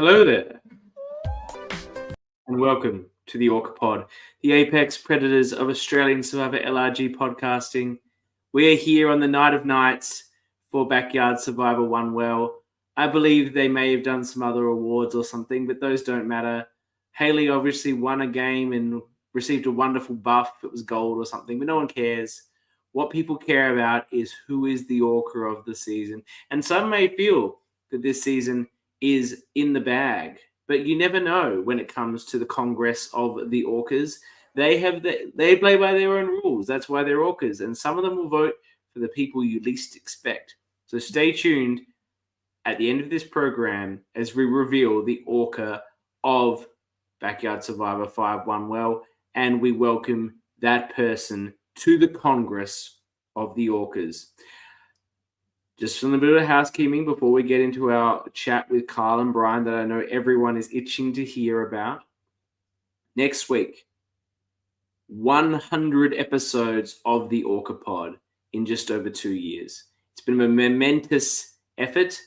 Hello there, and welcome to the ORCA Pod, the apex predators of Australian Survivor LRG podcasting. We are here on the night of nights for Backyard Survivor One Well. I believe they may have done some other awards or something, but those don't matter. Haley obviously won a game and received a wonderful buff. It was gold or something, but no one cares. What people care about is who is the ORCA of the season. And some may feel that this season is in the bag, but you never know when it comes to the Congress of the ORCAs. They play by their own rules. That's why they're ORCAs, and some of them will vote for the people you least expect. So stay tuned at the end of this program as we reveal the ORCA of Backyard Survivor 5-1 Well, and we welcome that person to the Congress of the ORCAs. Just some bit of housekeeping before we get into our chat with Kyle and Bryan that I know everyone is itching to hear about. Next week, 100 episodes of the ORCA Pod in just over 2 years. It's been a momentous effort,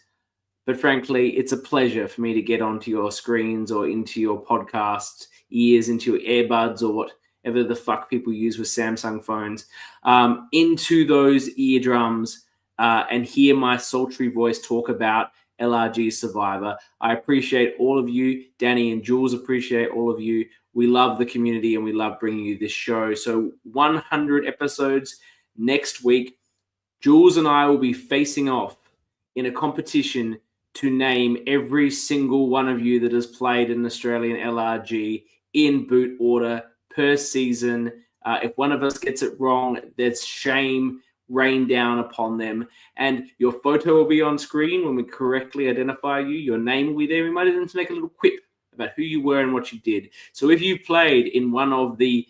but frankly, it's a pleasure for me to get onto your screens or into your podcast ears, into your earbuds or whatever the fuck people use with Samsung phones, into those eardrums and hear my sultry voice talk about LRG Survivor. I appreciate all of you. Dani and Jules appreciate all of you. We love the community and we love bringing you this show. So 100 episodes next week. Jules and I will be facing off in a competition to name every single one of you that has played an Australian LRG in boot order per season. If one of us gets it wrong, there's shame rain down upon them. And your photo will be on screen when we correctly identify you. Your name will be there. We might even make a little quip about who you were and what you did. So if you played in one of the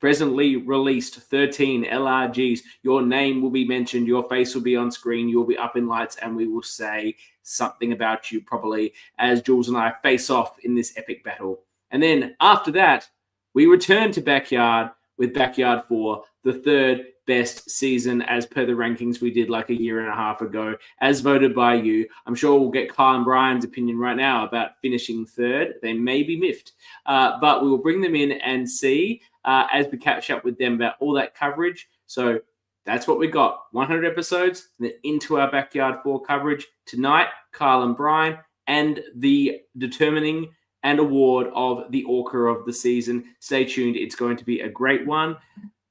presently released 13 LRGs, your name will be mentioned, your face will be on screen, you'll be up in lights, and we will say something about you probably as Jules and I face off in this epic battle. And then after that, we return to Backyard with Backyard 4, the third best season as per the rankings we did like a year and a half ago, as voted by you. I'm sure we'll get Kyle and Bryan's opinion right now about finishing third. They may be miffed, but we will bring them in and see as we catch up with them about all that coverage. So that's what we got. 100 episodes, and then into our Backyard 4 coverage. Tonight, Kyle and Bryan, and the determining and award of the ORCA of the season. Stay tuned. It's going to be a great one.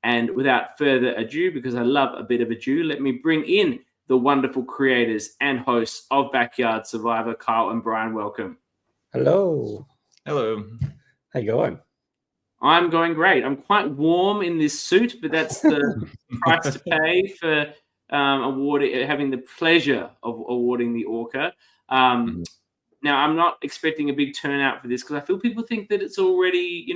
And without further ado, because I love a bit of ado, let me bring in the wonderful creators and hosts of Backyard Survivor, Kyle and Bryan. Welcome. Hello. Hello. How you going? I'm going great. I'm quite warm in this suit, but that's the price to pay for having the pleasure of awarding the ORCA. Now, I'm not expecting a big turnout for this because I feel people think that it's already,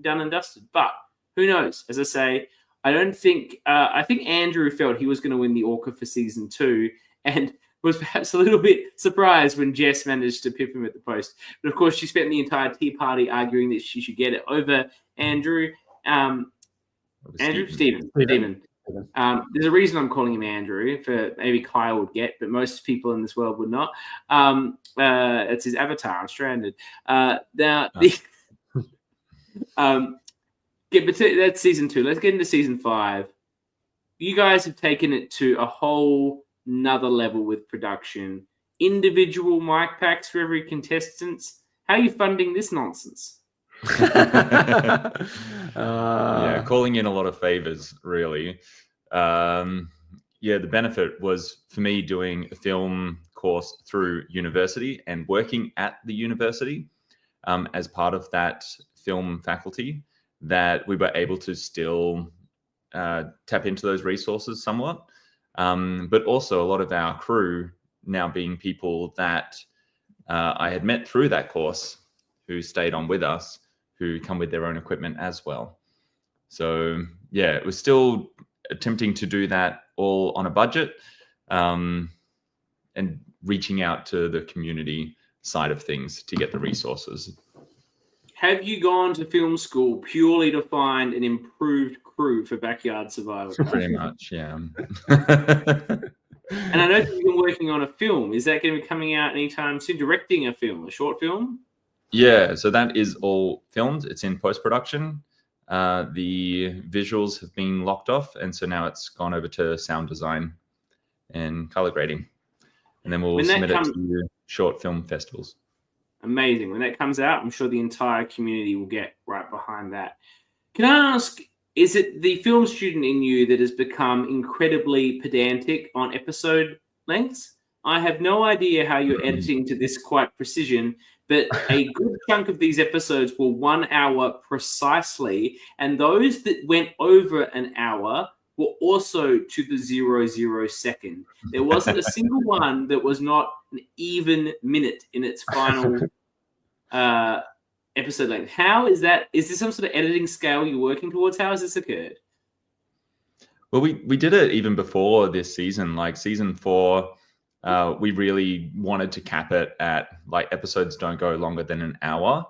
done and dusted. But who knows? As I say, I think Andrew felt he was going to win the ORCA for season 2 and was perhaps a little bit surprised when Jess managed to pip him at the post. But of course, she spent the entire tea party arguing that she should get it over Andrew. Stephen. There's a reason I'm calling him Andrew, for maybe Kyle would get, but most people in this world would not. It's his avatar on Stranded. That's season 2. Let's get into season 5. You guys have taken it to a whole another level with production. Individual mic packs for every contestant. How are you funding this nonsense? Yeah, calling in a lot of favors, really. The benefit was for me doing a film course through university and working at the university as part of that film faculty, that we were able to still tap into those resources somewhat. But also a lot of our crew now being people that I had met through that course who stayed on with us, who come with their own equipment as well. So yeah, it was still attempting to do that all on a budget and reaching out to the community side of things to get the resources. Have you gone to film school purely to find an improved crew for Backyard Survivor? Pretty much, yeah. And I know that you've been working on a film. Is that going to be coming out anytime soon? Directing a film, a short film? Yeah, so that is all filmed. It's in post-production. The visuals have been locked off, and so now it's gone over to sound design and color grading. And then we'll submit it to short film festivals. Amazing. When that comes out, I'm sure the entire community will get right behind that. Can I ask, is it the film student in you that has become incredibly pedantic on episode lengths? I have no idea how you're editing to this quite precision, but a good chunk of these episodes were 1 hour precisely, and those that went over an hour were also to the 0 second. There wasn't a single one that was not an even minute in its final episode length. How is that? Is this some sort of editing scale you're working towards? How has this occurred? Well, we did it even before this season. Like season 4, we really wanted to cap it at like episodes don't go longer than an hour.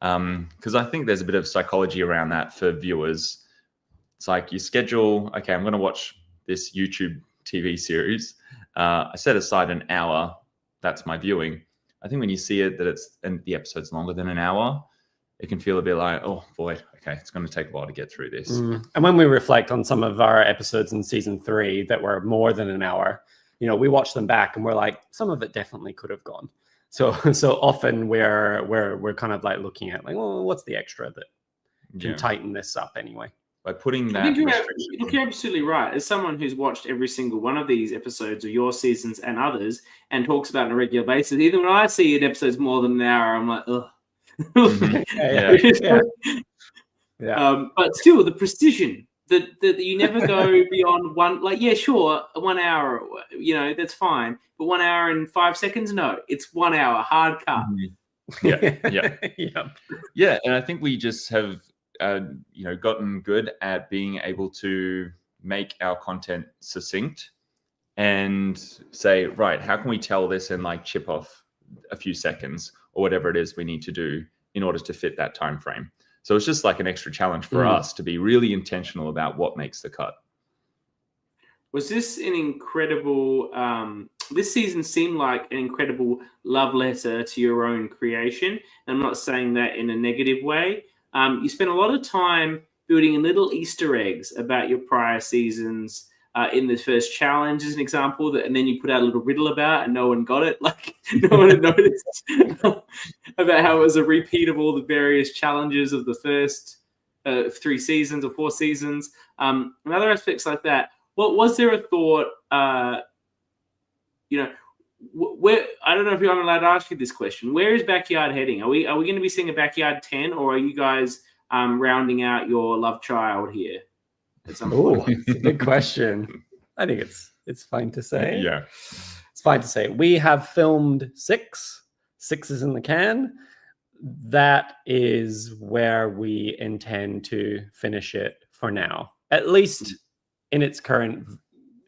Because I think there's a bit of psychology around that for viewers. It's like you schedule, okay, I'm going to watch this YouTube TV series. I set aside an hour. That's my viewing. I think when you see it and the episode's longer than an hour, it can feel a bit like, oh boy, okay, it's going to take a while to get through this. And when we reflect on some of our episodes in season 3 that were more than an hour, we watch them back and we're like, some of it definitely could have gone. So often we're kind of like looking at like, well, what's the extra that can tighten this up anyway? By putting that, I think you're absolutely right. As someone who's watched every single one of these episodes of your seasons and others and talks about it on a regular basis, even when I see an episode's more than an hour, I'm like, ugh. But still, the precision that you never go beyond one. Like, yeah, sure, 1 hour, that's fine. But 1 hour and 5 seconds, no, it's 1 hour hard cut. Yeah. And I think we just have gotten good at being able to make our content succinct and say, right, how can we tell this and like chip off a few seconds or whatever it is we need to do in order to fit that time frame. So it's just like an extra challenge for us to be really intentional about what makes the cut. Was this an incredible, this season seemed like an incredible love letter to your own creation. And I'm not saying that in a negative way. You spent a lot of time building in little Easter eggs about your prior seasons. In the first challenge, as an example, and then you put out a little riddle about, and no one got it. Like no one had noticed about how it was a repeat of all the various challenges of the first 3 seasons or 4 seasons, and other aspects like that. What was there a thought? Where I don't know if I'm allowed to ask you this question. Where is Backyard heading? Are we going to be seeing a Backyard 10, or are you guys rounding out your love child here? Oh, it's a good question. I think it's fine to say. Yeah, it's fine to say. We have filmed 6. 6 is in the can. That is where we intend to finish it for now, at least in its current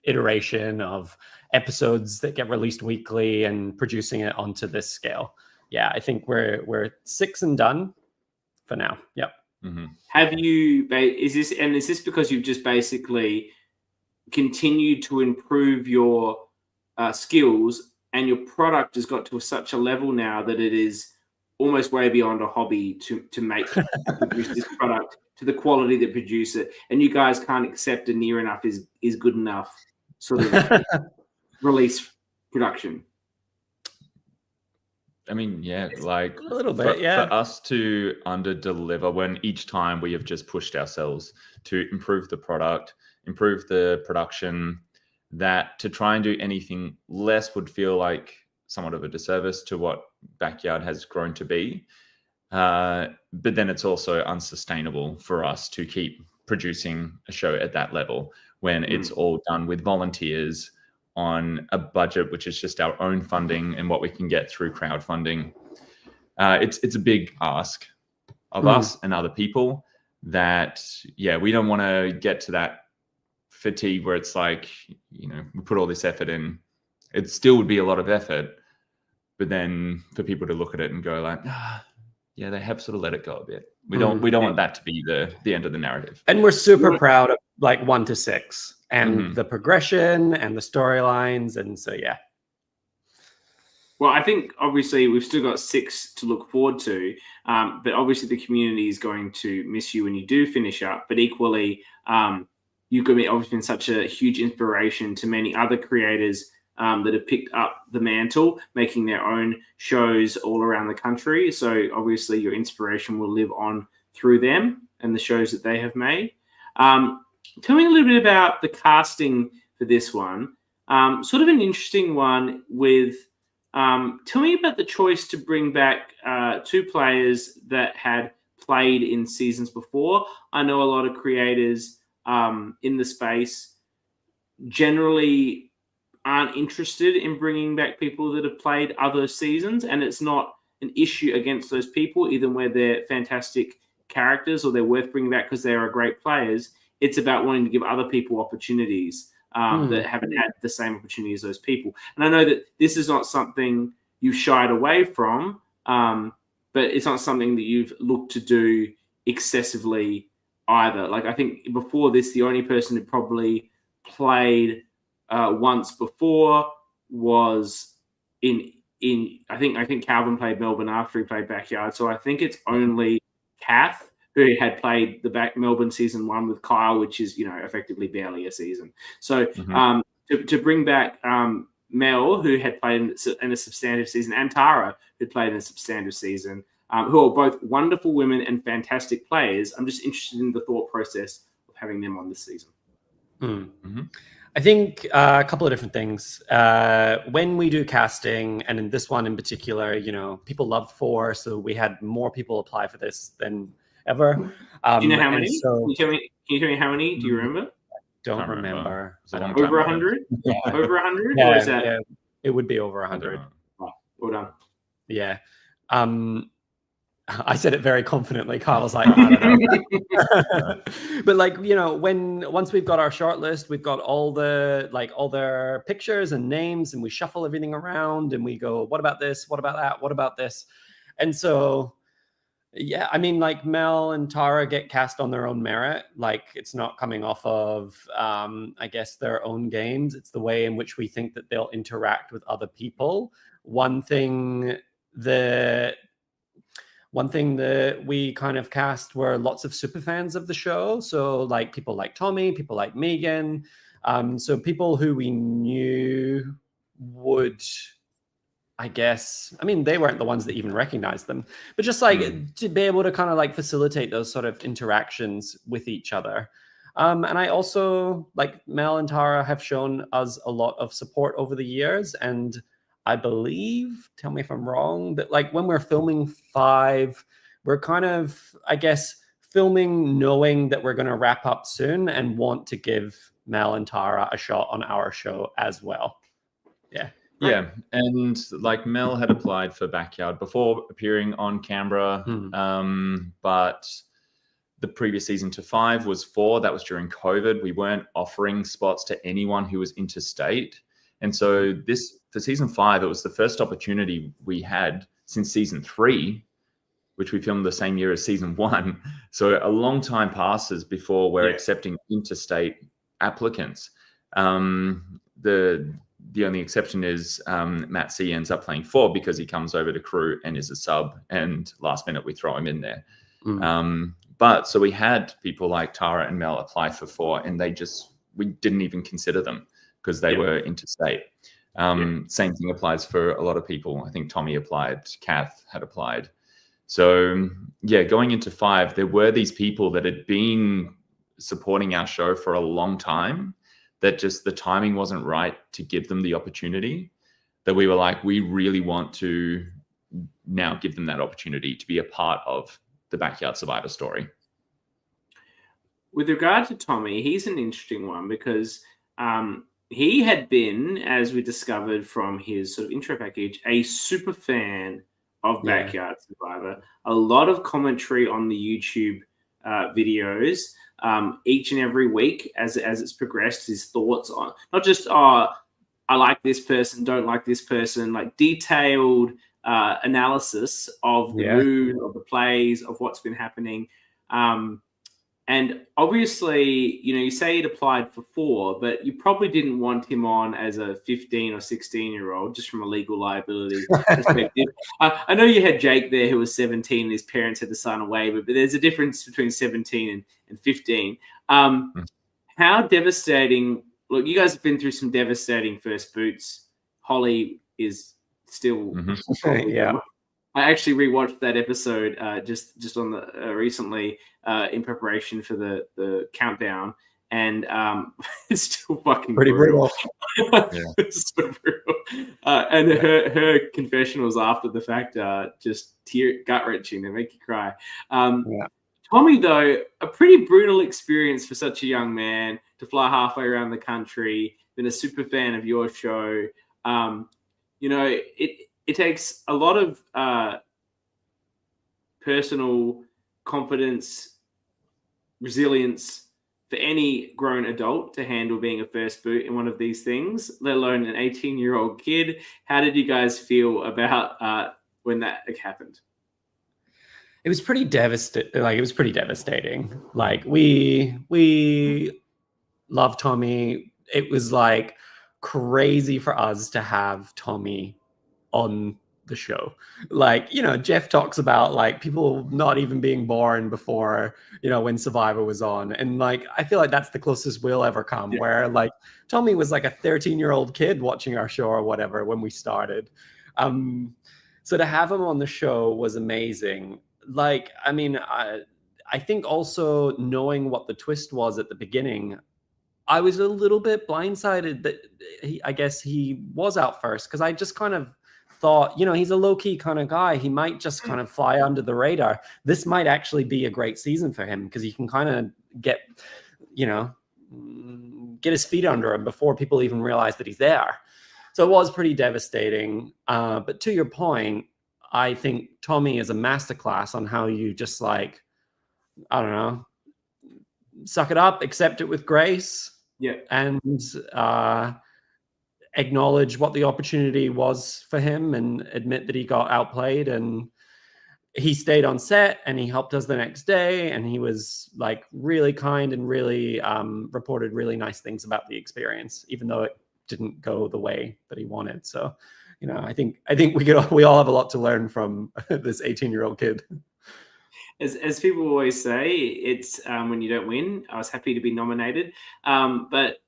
iteration of episodes that get released weekly and producing it onto this scale. Yeah, I think we're 6 and done for now. Yep. Mm-hmm. Have you? Is this because you've just basically continued to improve your skills, and your product has got to such a level now that it is almost way beyond a hobby to produce this product to the quality that produce it, and you guys can't accept a near enough is good enough sort of release production? I mean, yeah, like a little bit, for us to under-deliver when each time we have just pushed ourselves to improve the product, improve the production, that to try and do anything less would feel like somewhat of a disservice to what Backyard has grown to be. But then it's also unsustainable for us to keep producing a show at that level when it's all done with volunteers on a budget which is just our own funding and what we can get through crowdfunding. It's a big ask of us and other people that, we don't want to get to that fatigue where it's like, we put all this effort in. It still would be a lot of effort, but then for people to look at it and go like, they have sort of let it go a bit. We don't want that to be the end of the narrative. And we're super proud of like 1 to 6. and the progression and the storylines. And so, yeah. Well, I think obviously we've still got 6 to look forward to, but obviously the community is going to miss you when you do finish up. But equally, you've obviously been such a huge inspiration to many other creators that have picked up the mantle, making their own shows all around the country. So obviously your inspiration will live on through them and the shows that they have made. Tell me a little bit about the casting for this one. Sort of an interesting one with... tell me about the choice to bring back 2 players that had played in seasons before. I know a lot of creators in the space generally aren't interested in bringing back people that have played other seasons, and it's not an issue against those people, even where they're fantastic characters or they're worth bringing back because they are great players. It's about wanting to give other people opportunities that haven't had the same opportunity as those people. And I know that this is not something you've shied away from, but it's not something that you've looked to do excessively either. Like, I think before this, the only person who probably played once before was I think Calvin played Melbourne after he played Backyard. So I think it's only Kath who had played the Melbourne season 1 with Kyle, which is, effectively barely a season. So to bring back Mel, who had played in a substantive season, and Tara, who played in a substantive season, who are both wonderful women and fantastic players, I'm just interested in the thought process of having them on this season. I think a couple of different things. When we do casting, and in this one in particular, people loved 4, so we had more people apply for this than ever. Do you know how many? So, can you tell me how many? Do you remember? Don't remember. Over 100? Yeah. Over 100? Yeah, or is that... it would be over 100. Oh, well done. Yeah. I said it very confidently. Kyle was like, I don't know. But once we've got our short list, we've got all their pictures and names, and we shuffle everything around and we go, what about this? What about that? What about this? And so, yeah, I mean, Mel and Tara get cast on their own merit. It's not coming off of, I guess, their own games. It's the way in which we think that they'll interact with other people. One thing that we kind of cast were lots of super fans of the show. So people like Tommy, people like Megan. So people who we knew would, I guess, I mean, they weren't the ones that even recognized them, but just to be able to kind of facilitate those sort of interactions with each other. And I also, Mel and Tara have shown us a lot of support over the years. And I believe, tell me if I'm wrong, that when we're filming 5, we're kind of, I guess, filming knowing that we're going to wrap up soon and want to give Mel and Tara a shot on our show as well. Yeah. Yeah, and Mel had applied for Backyard before appearing on Canberra, but the previous season to 5 was 4. That was during COVID. We weren't offering spots to anyone who was interstate. And so for season 5, it was the first opportunity we had since season 3, which we filmed the same year as season 1. So a long time passes before we're accepting interstate applicants. The only exception is Matt C ends up playing 4 because he comes over to crew and is a sub, and last minute we throw him in there. But so we had people like Tara and Mel apply for 4, and we didn't even consider them because they were interstate. Same thing applies for a lot of people. I think Tommy applied, Kath had applied. So going into 5, there were these people that had been supporting our show for a long time, that just the timing wasn't right to give them the opportunity, that we were like, we really want to now give them that opportunity to be a part of the Backyard Survivor story. With regard to Tommy, he's an interesting one because he had been, as we discovered from his sort of intro package, a super fan of Backyard Survivor. A lot of commentary on the YouTube videos. Each and every week as it's progressed, his thoughts on not just I like this person, don't like this person, detailed analysis of the mood, of the plays, of what's been happening. And obviously, you say he'd applied for 4, but you probably didn't want him on as a 15 or 16-year-old, just from a legal liability perspective. I know you had Jake there who was 17 and his parents had to sign a waiver, but there's a difference between 17 and 15. How devastating... Look, you guys have been through some devastating first boots. Holly is still... Yeah. I actually rewatched that episode just on the recently in preparation for the countdown, and it's still fucking pretty brutal. It's so brutal. And her confessionals after the fact are just gut wrenching. They make you cry. Tommy, though, a pretty brutal experience for such a young man to fly halfway around the country. Been a super fan of your show. It takes a lot of personal confidence, resilience for any grown adult to handle being a first boot in one of these things, let alone an 18-year-old kid. How did you guys feel about when that happened? It was pretty devastating. Like we love Tommy. It was like crazy for us to have Tommy on the show. Like, Jeff talks about like people not even being born before, when Survivor was on. And like, I feel like that's the closest we'll ever come, where like Tommy was like a 13-year-old kid watching our show or whatever when we started. So to have him on the show was amazing. Like, I mean, I think also knowing what the twist was at the beginning, I was a little bit blindsided that I guess he was out first, because I just kind of thought, he's a low-key kind of guy. He might just kind of fly under the radar. This might actually be a great season for him, because he can kind of get his feet under him before people even realize that he's there. So it was pretty devastating. But to your point, I think Tommy is a masterclass on how you just like, I don't know, suck it up, accept it with grace, and acknowledge what the opportunity was for him and admit that he got outplayed. And he stayed on set and he helped us the next day, and he was like really kind and really reported really nice things about the experience, even though it didn't go the way that he wanted. So, I think we all have a lot to learn from this 18-year-old kid. As people always say, it's when you don't win. I was happy to be nominated, but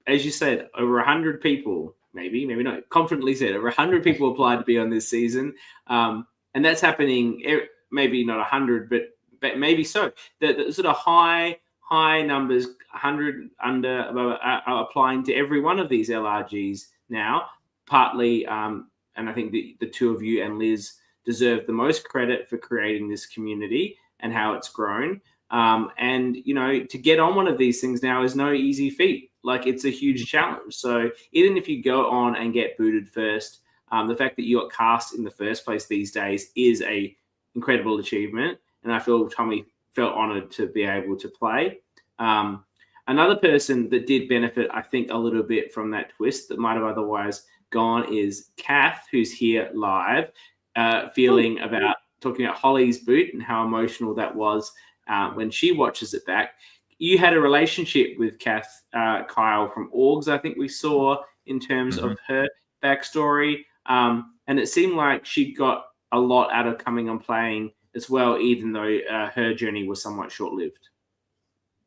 as you said, over 100 people, maybe not, confidently said, over 100 people applied to be on this season, and that's happening. Maybe not 100, but maybe so. The sort of high numbers, 100 under, above, are applying to every one of these LRGs now. Partly, and I think the two of you and Liz deserve the most credit for creating this community and how it's grown. And to get on one of these things now is no easy feat. Like, it's a huge challenge. So even if you go on and get booted first, the fact that you got cast in the first place these days is a incredible achievement. And I feel Tommy felt honored to be able to play. Another person that did benefit, I think, a little bit from that twist that might have otherwise gone is Kath, who's here live, talking about Holly's boot and how emotional that was when she watches it back. You had a relationship with Kath, Kyle, from ORCAs, I think we saw, in terms of her backstory. And it seemed like she got a lot out of coming and playing as well, even though her journey was somewhat short-lived.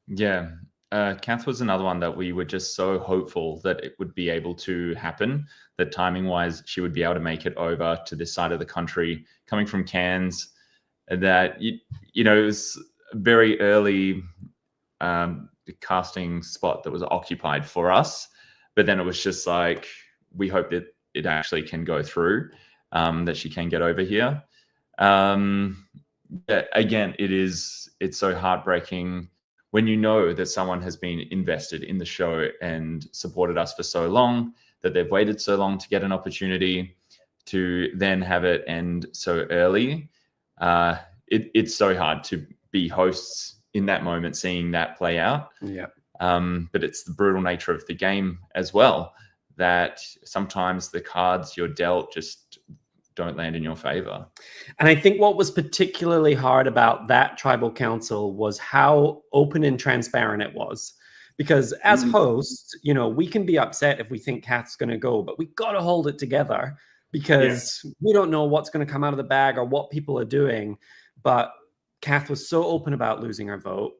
Yeah. Kath was another one that we were just so hopeful that it would be able to happen, that timing-wise she would be able to make it over to this side of the country, coming from Cairns, that, it was a very early casting spot that was occupied for us. But then it was just like, we hope that it actually can go through, that she can get over here. Again, it's so heartbreaking when you know that someone has been invested in the show and supported us for so long, that they've waited so long to get an opportunity, to then have it end so early. It's so hard to be hosts in that moment, seeing that play out. Yeah. But it's the brutal nature of the game as well, that sometimes the cards you're dealt just don't land in your favor. And I think what was particularly hard about that tribal council was how open and transparent it was. Because as hosts, you know, we can be upset if we think Kath's going to go, but we got to hold it together because we don't know what's going to come out of the bag or what people are doing. But Kath was so open about losing her vote,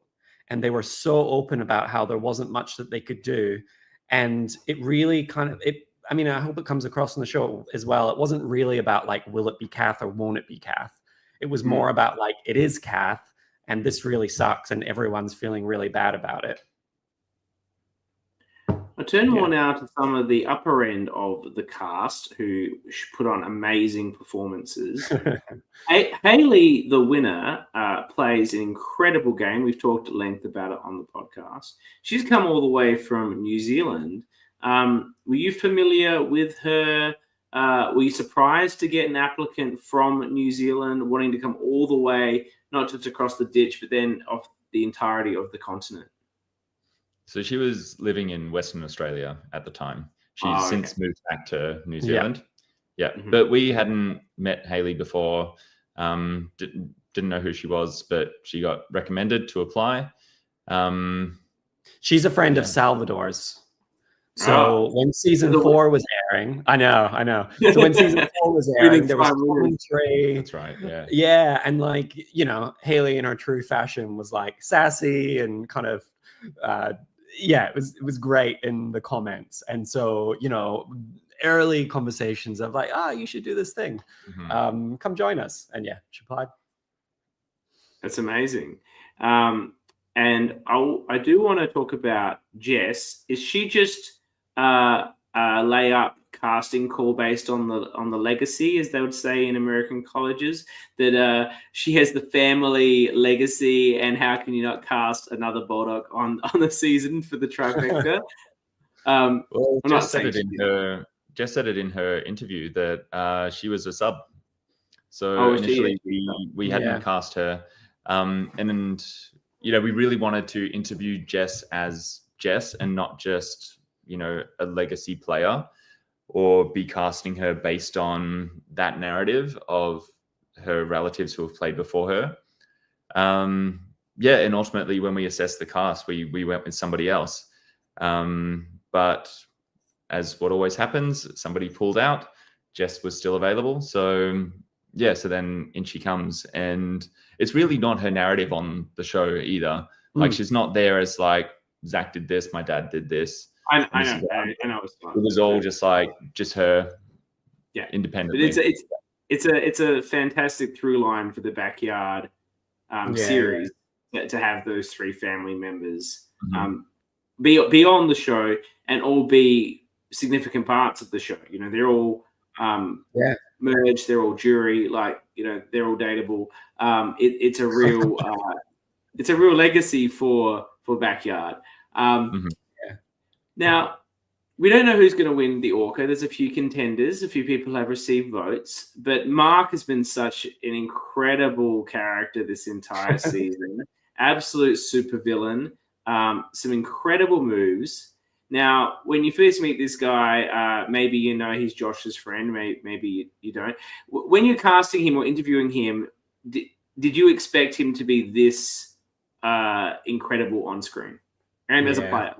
and they were so open about how there wasn't much that they could do. And it really kind of, I mean, I hope it comes across in the show as well. It wasn't really about like, will it be Kath or won't it be Kath? It was more about like, it is Kath, and this really sucks, and everyone's feeling really bad about it. I turn more now to some of the upper end of the cast who put on amazing performances. Hayley, the winner, plays an incredible game. We've talked at length about it on the podcast. She's come all the way from New Zealand. Were you familiar with her? Were you surprised to get an applicant from New Zealand wanting to come all the way, not just across the ditch, but then off the entirety of the continent? So she was living in Western Australia at the time. She's since moved back to New Zealand. Yeah. But we hadn't met Hayley before. Didn't know who she was, but she got recommended to apply. She's a friend of Salvador's. So when season 4 was airing, I know. So when season 4 was airing, there was commentary. That's right. Yeah. Yeah. And like, you know, Hayley in her true fashion was like sassy and kind of, it was great in the comments. And so, you know, early conversations of like, you should do this thing. Come join us. And she applied. That's amazing. And I do want to talk about Jess. Is she just lay up casting call based on the legacy, as they would say in American colleges, that she has the family legacy, and how can you not cast another Bulldog on the season for the trifecta? Well, Jess said it in her interview that she was a sub. So initially we hadn't cast her, and you know, we really wanted to interview Jess as Jess and not just, you know, a legacy player, or be casting her based on that narrative of her relatives who have played before her. And ultimately when we assessed the cast, we went with somebody else. But as what always happens, somebody pulled out. Jess was still available. So then in she comes. And it's really not her narrative on the show either. Like, she's not there as like, Zach did this, my dad did this. I know it was all just her, independently. But it's a fantastic through line for the Backyard series to have those 3 family members be on the show and all be significant parts of the show. You know, they're all merged, they're all jury, like, you know, they're all dateable. It's a real it's a real legacy for Backyard. Now, we don't know who's going to win the ORCA. There's a few contenders. A few people have received votes. But Mark has been such an incredible character this entire season. Absolute supervillain. Some incredible moves. Now, when you first meet this guy, maybe you know he's Josh's friend. Maybe you don't. When you're casting him or interviewing him, did you expect him to be this incredible on screen and as a player?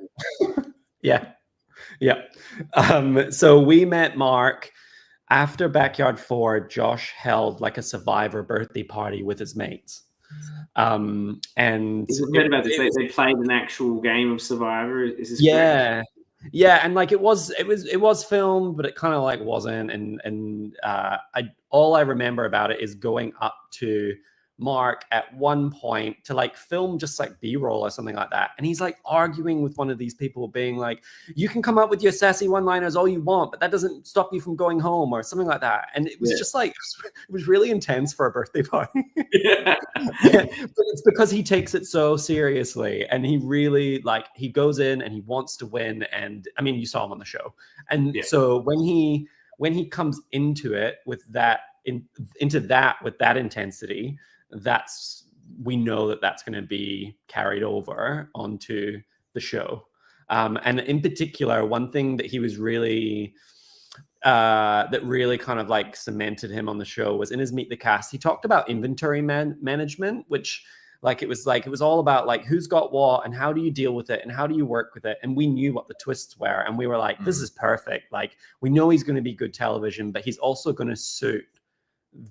So we met Mark after Backyard 4. Josh held like a Survivor birthday party with his mates. And heard about this. They played an actual game of Survivor. Is this correct? And like it was filmed, but it kind of like wasn't. And all I remember about it is going up to Mark at one point to like film just like B-roll or something like that, and he's like arguing with one of these people, being like, you can come up with your sassy one-liners all you want, but that doesn't stop you from going home, or something like that. And it was just like, it was really intense for a birthday party. But it's because he takes it so seriously, and he really like, he goes in and he wants to win. And I mean, you saw him on the show, and so when he comes into it with that with that intensity, we know that's going to be carried over onto the show. And in particular, one thing that he was really that really kind of like cemented him on the show was in his Meet the Cast. He talked about inventory management, which it was all about like who's got what and how do you deal with it and how do you work with it. And we knew what the twists were, and we were like, this is perfect. Like, we know he's going to be good television, but he's also going to suit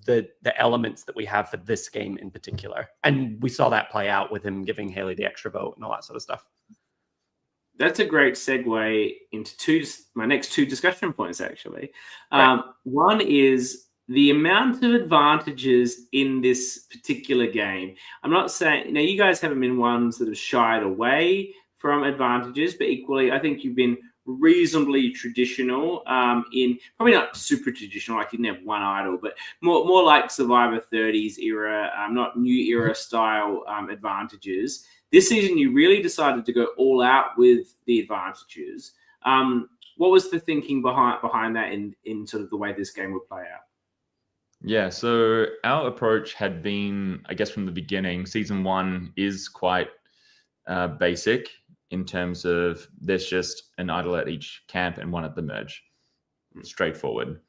the elements that we have for this game in particular. And we saw that play out with him giving Haley the extra vote and all that sort of stuff. That's a great segue into my next two discussion points, actually. Right. One is the amount of advantages in this particular game. I'm not saying, you guys haven't been ones that have shied away from advantages, but equally, I think you've been reasonably traditional in, probably not super traditional, like you didn't have one idol, but more like Survivor 30s era, not new era style advantages. This season, you really decided to go all out with the advantages. What was the thinking behind that in sort of the way this game would play out? Yeah, so our approach had been, I guess, from the beginning, season 1 is quite basic in terms of there's just an idol at each camp and one at the merge. Straightforward.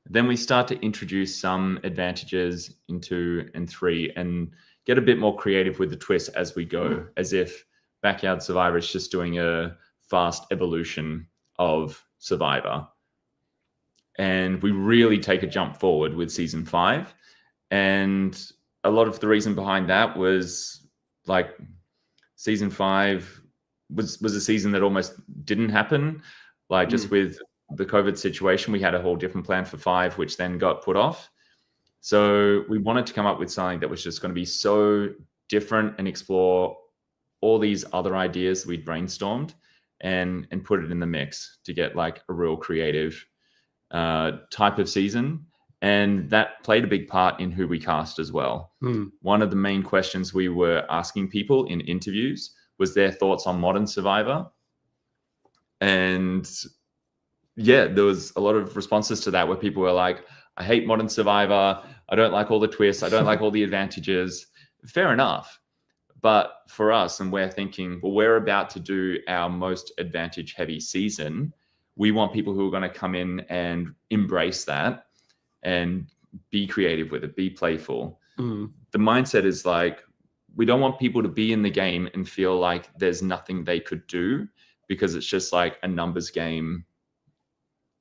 Then we start to introduce some advantages in 2 and 3 and get a bit more creative with the twist as we go, as if Backyard Survivor is just doing a fast evolution of Survivor. And we really take a jump forward with season 5. And a lot of the reason behind that was like season 5 was a season that almost didn't happen. Like just with the COVID situation, we had a whole different plan for 5, which then got put off. So we wanted to come up with something that was just going to be so different and explore all these other ideas we'd brainstormed and put it in the mix to get like a real creative type of season. And that played a big part in who we cast as well. One of the main questions we were asking people in interviews was their thoughts on modern Survivor. And yeah, there was a lot of responses to that where people were like, I hate modern Survivor. I don't like all the twists. I don't like all the advantages. Fair enough. But for us, and we're thinking, well, we're about to do our most advantage heavy season. We want people who are going to come in and embrace that and be creative with it, be playful. The mindset is like, we don't want people to be in the game and feel like there's nothing they could do because it's just like a numbers game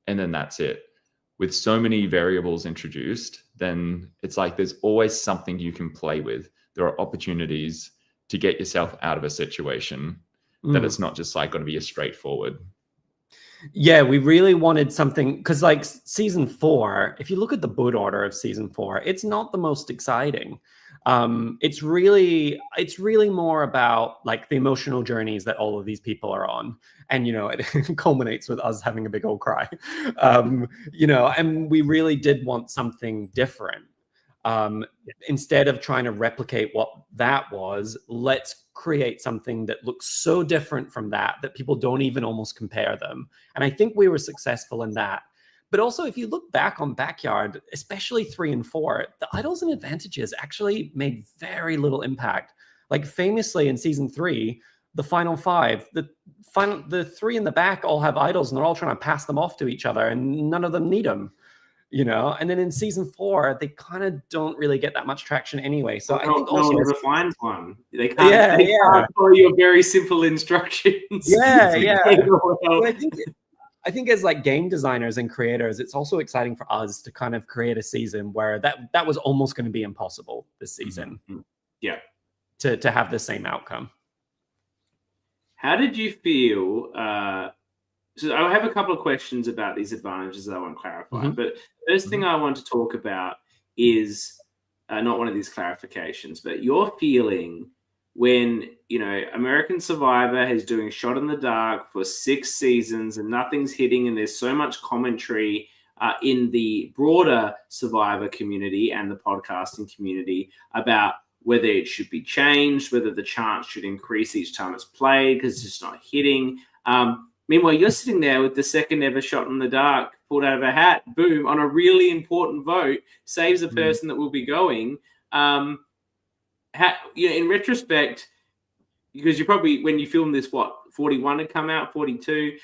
and then that's it. With so many variables introduced, then it's like there's always something you can play with. There are opportunities to get yourself out of a situation that it's not just like going to be a straightforward. Yeah, we really wanted something because like season 4, if you look at the boot order of season 4, it's not the most exciting. It's really more about like the emotional journeys that all of these people are on. And, it culminates with us having a big old cry, and we really did want something different. Instead of trying to replicate what that was, let's create something that looks so different from that people don't even almost compare them. And I think we were successful in that. But also, if you look back on Backyard, especially 3 and 4, the idols and advantages actually made very little impact. Like famously in season 3, the final 5, the 3 in the back all have idols and they're all trying to pass them off to each other and none of them need them. And then in season 4, they kind of don't really get that much traction anyway. So I think also no one ever finds one. They can't follow your very simple instructions. Yeah. Well, I think as like game designers and creators, it's also exciting for us to kind of create a season where that was almost going to be impossible this season. Yeah. To have the same outcome. How did you feel? So I have a couple of questions about these advantages that I want to clarify. But the first thing I want to talk about is not one of these clarifications, but your feeling when, American Survivor is doing Shot in the Dark for 6 seasons and nothing's hitting and there's so much commentary in the broader Survivor community and the podcasting community about whether it should be changed, whether the chance should increase each time it's played because it's just not hitting. Meanwhile, you're sitting there with the second ever Shot in the Dark pulled out of a hat, boom, on a really important vote, saves a person that will be going. In retrospect, because you probably, when you filmed this, 41 had come out, 42.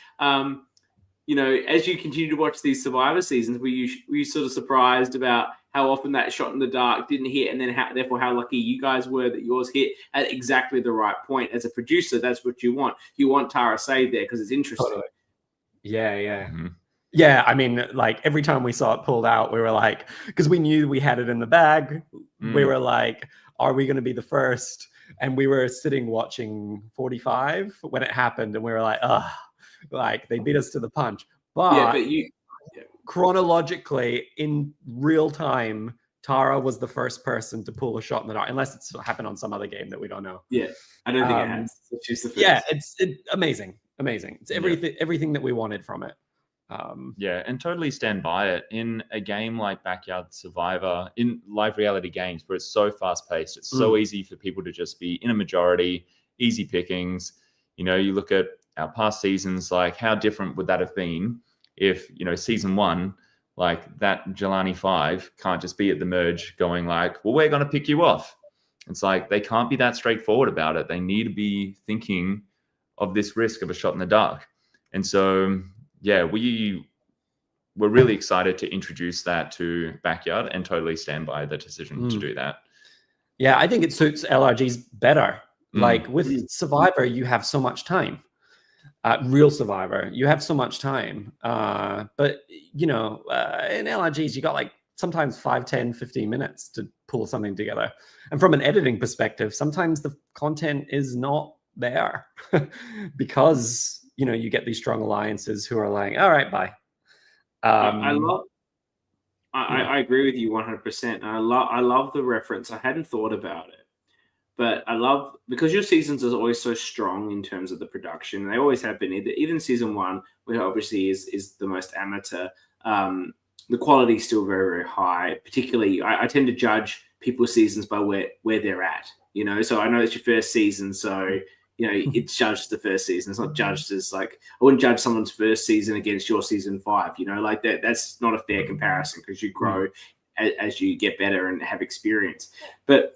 you know, as you continue to watch these Survivor seasons, were you sort of surprised about how often that shot in the dark didn't hit, and then therefore how lucky you guys were that yours hit at exactly the right point? As a producer, that's what you want. You want Tara saved there because it's interesting. Totally. Yeah. Yeah, I mean, like every time we saw it pulled out, we were like, because we knew we had it in the bag, we were like, are we going to be the first? And we were sitting watching 45 when it happened, and we were like, like they beat us to the punch. But chronologically, in real time, Tara was the first person to pull a shot in the dark, unless it's happened on some other game that we don't know. Yeah, I don't think it has. She's the first. Yeah, it's amazing. It's everything that we wanted from it. Yeah, and totally stand by it. In a game like Backyard Survivor, in live reality games where it's so fast paced, it's so easy for people to just be in a majority, easy pickings. You know, you look at our past seasons, like how different would that have been if, you know, season 1, like that Jelani 5 can't just be at the merge going like, well, we're going to pick you off. It's like they can't be that straightforward about it. They need to be thinking of this risk of a shot in the dark. And so, yeah, we're really excited to introduce that to Backyard and totally stand by the decision to do that. Yeah, I think it suits LRGs better. Like with Survivor, you have so much time. Real Survivor, you have so much time. But, you know, in LRGs, you got like sometimes 5, 10, 15 minutes to pull something together. And from an editing perspective, sometimes the content is not there because, you know, you get these strong alliances who are like, all right, bye. I agree with you 100%. I love the reference. I hadn't thought about it. But I love, because your seasons are always so strong in terms of the production. They always have been. Even season 1, which obviously is the most amateur, the quality is still very, very high. Particularly, I tend to judge people's seasons by where they're at. You know, so I know it's your first season, so you know it's judged the first season. It's not judged as like, I wouldn't judge someone's first season against your season 5. You know, like that's not a fair comparison because you grow as you get better and have experience. But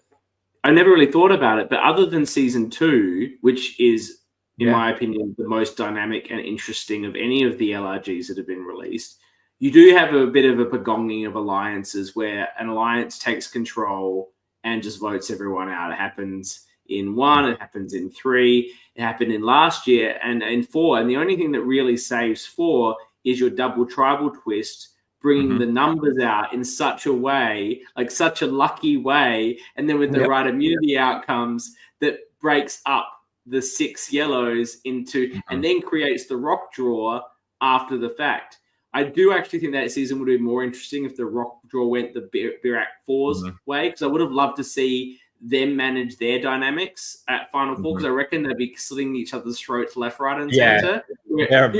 I never really thought about it, but other than season 2, which is, in my opinion, the most dynamic and interesting of any of the LRGs that have been released, you do have a bit of a pagonging of alliances where an alliance takes control and just votes everyone out. It happens in 1, it happens in 3, it happened in last year and in 4. And the only thing that really saves 4 is your double tribal twist, bringing the numbers out in such a way, like such a lucky way, and then with the right immunity outcomes that breaks up the 6 yellows into, and then creates the rock draw after the fact. I do actually think that season would have been more interesting if the rock draw went the Birac 4's way, because I would have loved to see them manage their dynamics at Final Four, because I reckon they'd be slitting each other's throats left, right, and center. Whereas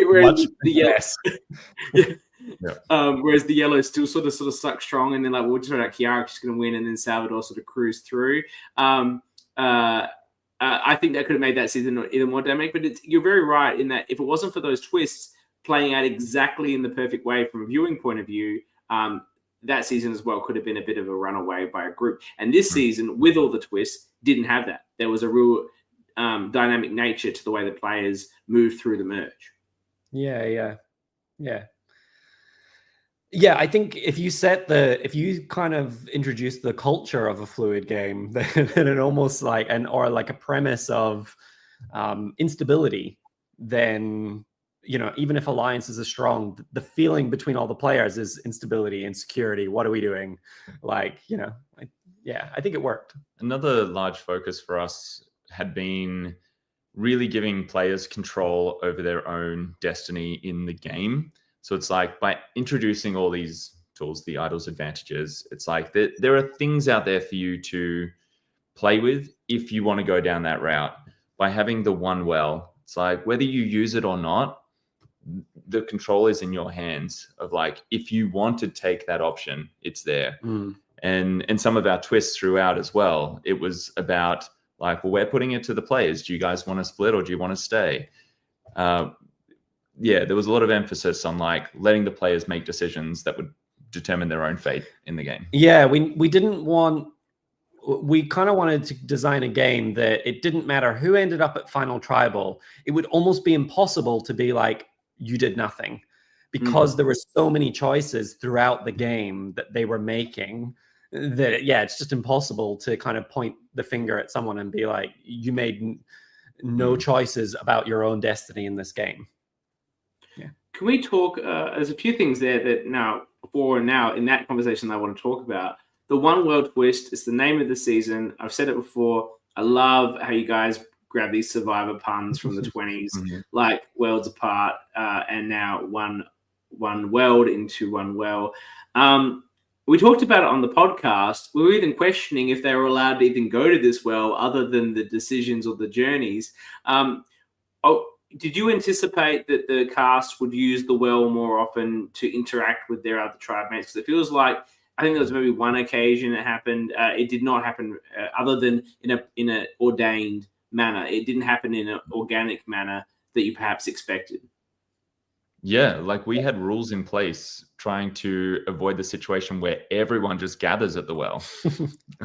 the yellows still sort of stuck strong, and then like we'll just like Kiara's just going to win, and then Salvador sort of cruise through. I think that could have made that season even more dynamic. But you're very right in that if it wasn't for those twists playing out exactly in the perfect way from a viewing point of view, that season as well could have been a bit of a runaway by a group. And this season, with all the twists, didn't have that. There was a real dynamic nature to the way the players moved through the merge. Yeah, I think if you kind of introduce the culture of a fluid game, then it almost like or like a premise of instability, then, you know, even if alliances are strong, the feeling between all the players is instability, insecurity. What are we doing? Like, you know, I think it worked. Another large focus for us had been really giving players control over their own destiny in the game. So it's like by introducing all these tools, the idols advantages, it's like there are things out there for you to play with if you want to go down that route. By having the one well, it's like whether you use it or not, the control is in your hands of like, if you want to take that option, it's there. And some of our twists throughout as well, it was about like, well, we're putting it to the players. Do you guys want to split or do you want to stay? There was a lot of emphasis on like letting the players make decisions that would determine their own fate in the game. Yeah, we kind of wanted to design a game that it didn't matter who ended up at Final Tribal. It would almost be impossible to be like, you did nothing. because there were so many choices throughout the game that they were making that, yeah, it's just impossible to kind of point the finger at someone and be like, you made no choices about your own destiny in this game. Yeah. Can we talk? There's a few things there that now in that conversation I want to talk about. The one world twist is the name of the season. I've said it before. I love how you guys grab these Survivor puns from the 20s, like worlds apart, and now one world into one well. We talked about it on the podcast. We were even questioning if they were allowed to even go to this well other than the decisions or the journeys. Did you anticipate that the cast would use the well more often to interact with their other tribe mates? Because it feels like, I think there was maybe one occasion it happened. It did not happen other than in a ordained manner. It didn't happen in an organic manner that you perhaps expected. Yeah, like we had rules in place trying to avoid the situation where everyone just gathers at the well.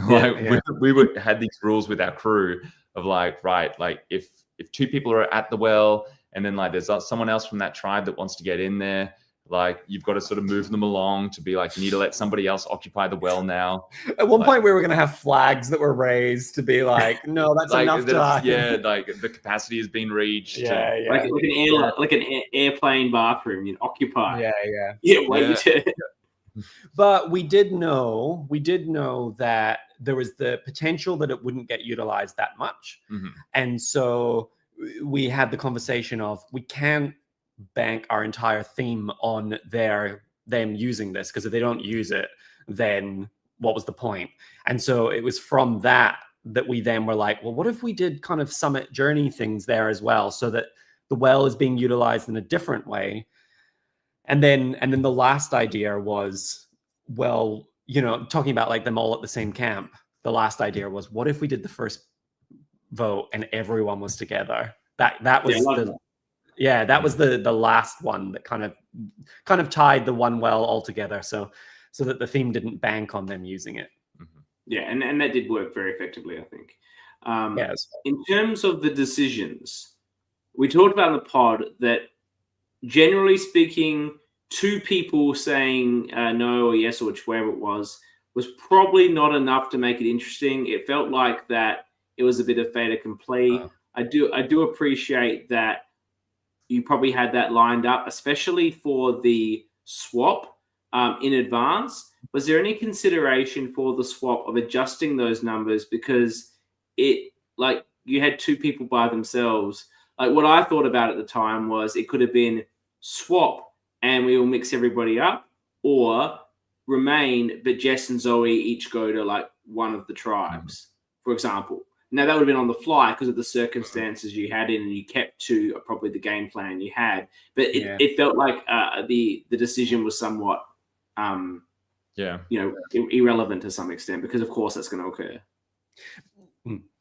We had these rules with our crew of like, right, like if two people are at the well and then like there's someone else from that tribe that wants to get in there, like you've got to sort of move them along to be like, you need to let somebody else occupy the well now. At one point we were going to have flags that were raised to be like, no, that's like, enough time. Yeah, like the capacity has been reached. Yeah. Like an airplane bathroom, you occupy. Yeah. But we did know that there was the potential that it wouldn't get utilized that much. And so we had the conversation of, we can't bank our entire theme on them using this, because if they don't use it, then what was the point? And so it was from that we then were like, well, what if we did kind of summit journey things there as well, so that the well is being utilized in a different way. And then the last idea was, well, you know, talking about like them all at the same camp, the last idea was, what if we did the first vote and everyone was together? That was that was the last one that kind of tied the one well all together, so that the theme didn't bank on them using it. Yeah, and that did work very effectively, I think. Yes. In terms of the decisions, we talked about in the pod that generally speaking, two people saying no or yes or whichever it was probably not enough to make it interesting. It felt like that it was a bit of fait accompli. I do appreciate that you probably had that lined up, especially for the swap in advance. Was there any consideration for the swap of adjusting those numbers? Because it, like, you had two people by themselves. Like, what I thought about at the time was it could have been swap and we will mix everybody up, or remain, but Jess and Zoe each go to like one of the tribes, for example. Now, that would have been on the fly because of the circumstances you had in, and you kept to probably the game plan you had. But it felt like the decision was somewhat, irrelevant to some extent, because of course that's going to occur.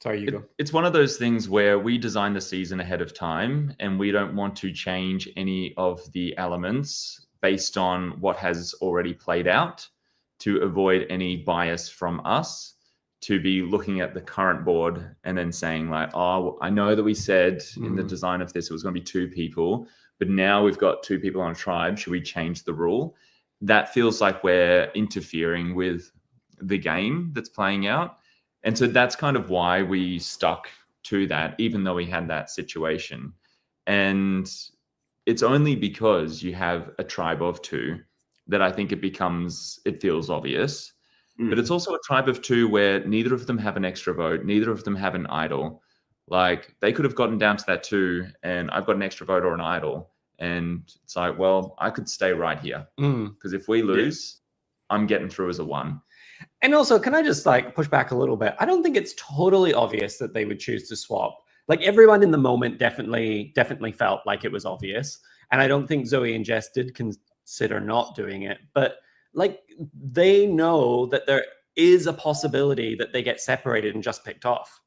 Sorry, you go. It's one of those things where we design the season ahead of time, and we don't want to change any of the elements based on what has already played out, to avoid any bias from us, to be looking at the current board and then saying like, oh, I know that we said in the design of this it was going to be two people, but now we've got two people on a tribe. Should we change the rule? That feels like we're interfering with the game that's playing out. And so that's kind of why we stuck to that, even though we had that situation. And it's only because you have a tribe of two that I think it feels obvious. But it's also a tribe of two where neither of them have an extra vote. Neither of them have an idol. Like, they could have gotten down to that two, and I've got an extra vote or an idol. And it's like, well, I could stay right here. Because if we lose, I'm getting through as a one. And also, can I just like push back a little bit? I don't think it's totally obvious that they would choose to swap. Like, everyone in the moment definitely felt like it was obvious. And I don't think Zoe and Jess did consider not doing it. But like, they know that there is a possibility that they get separated and just picked off.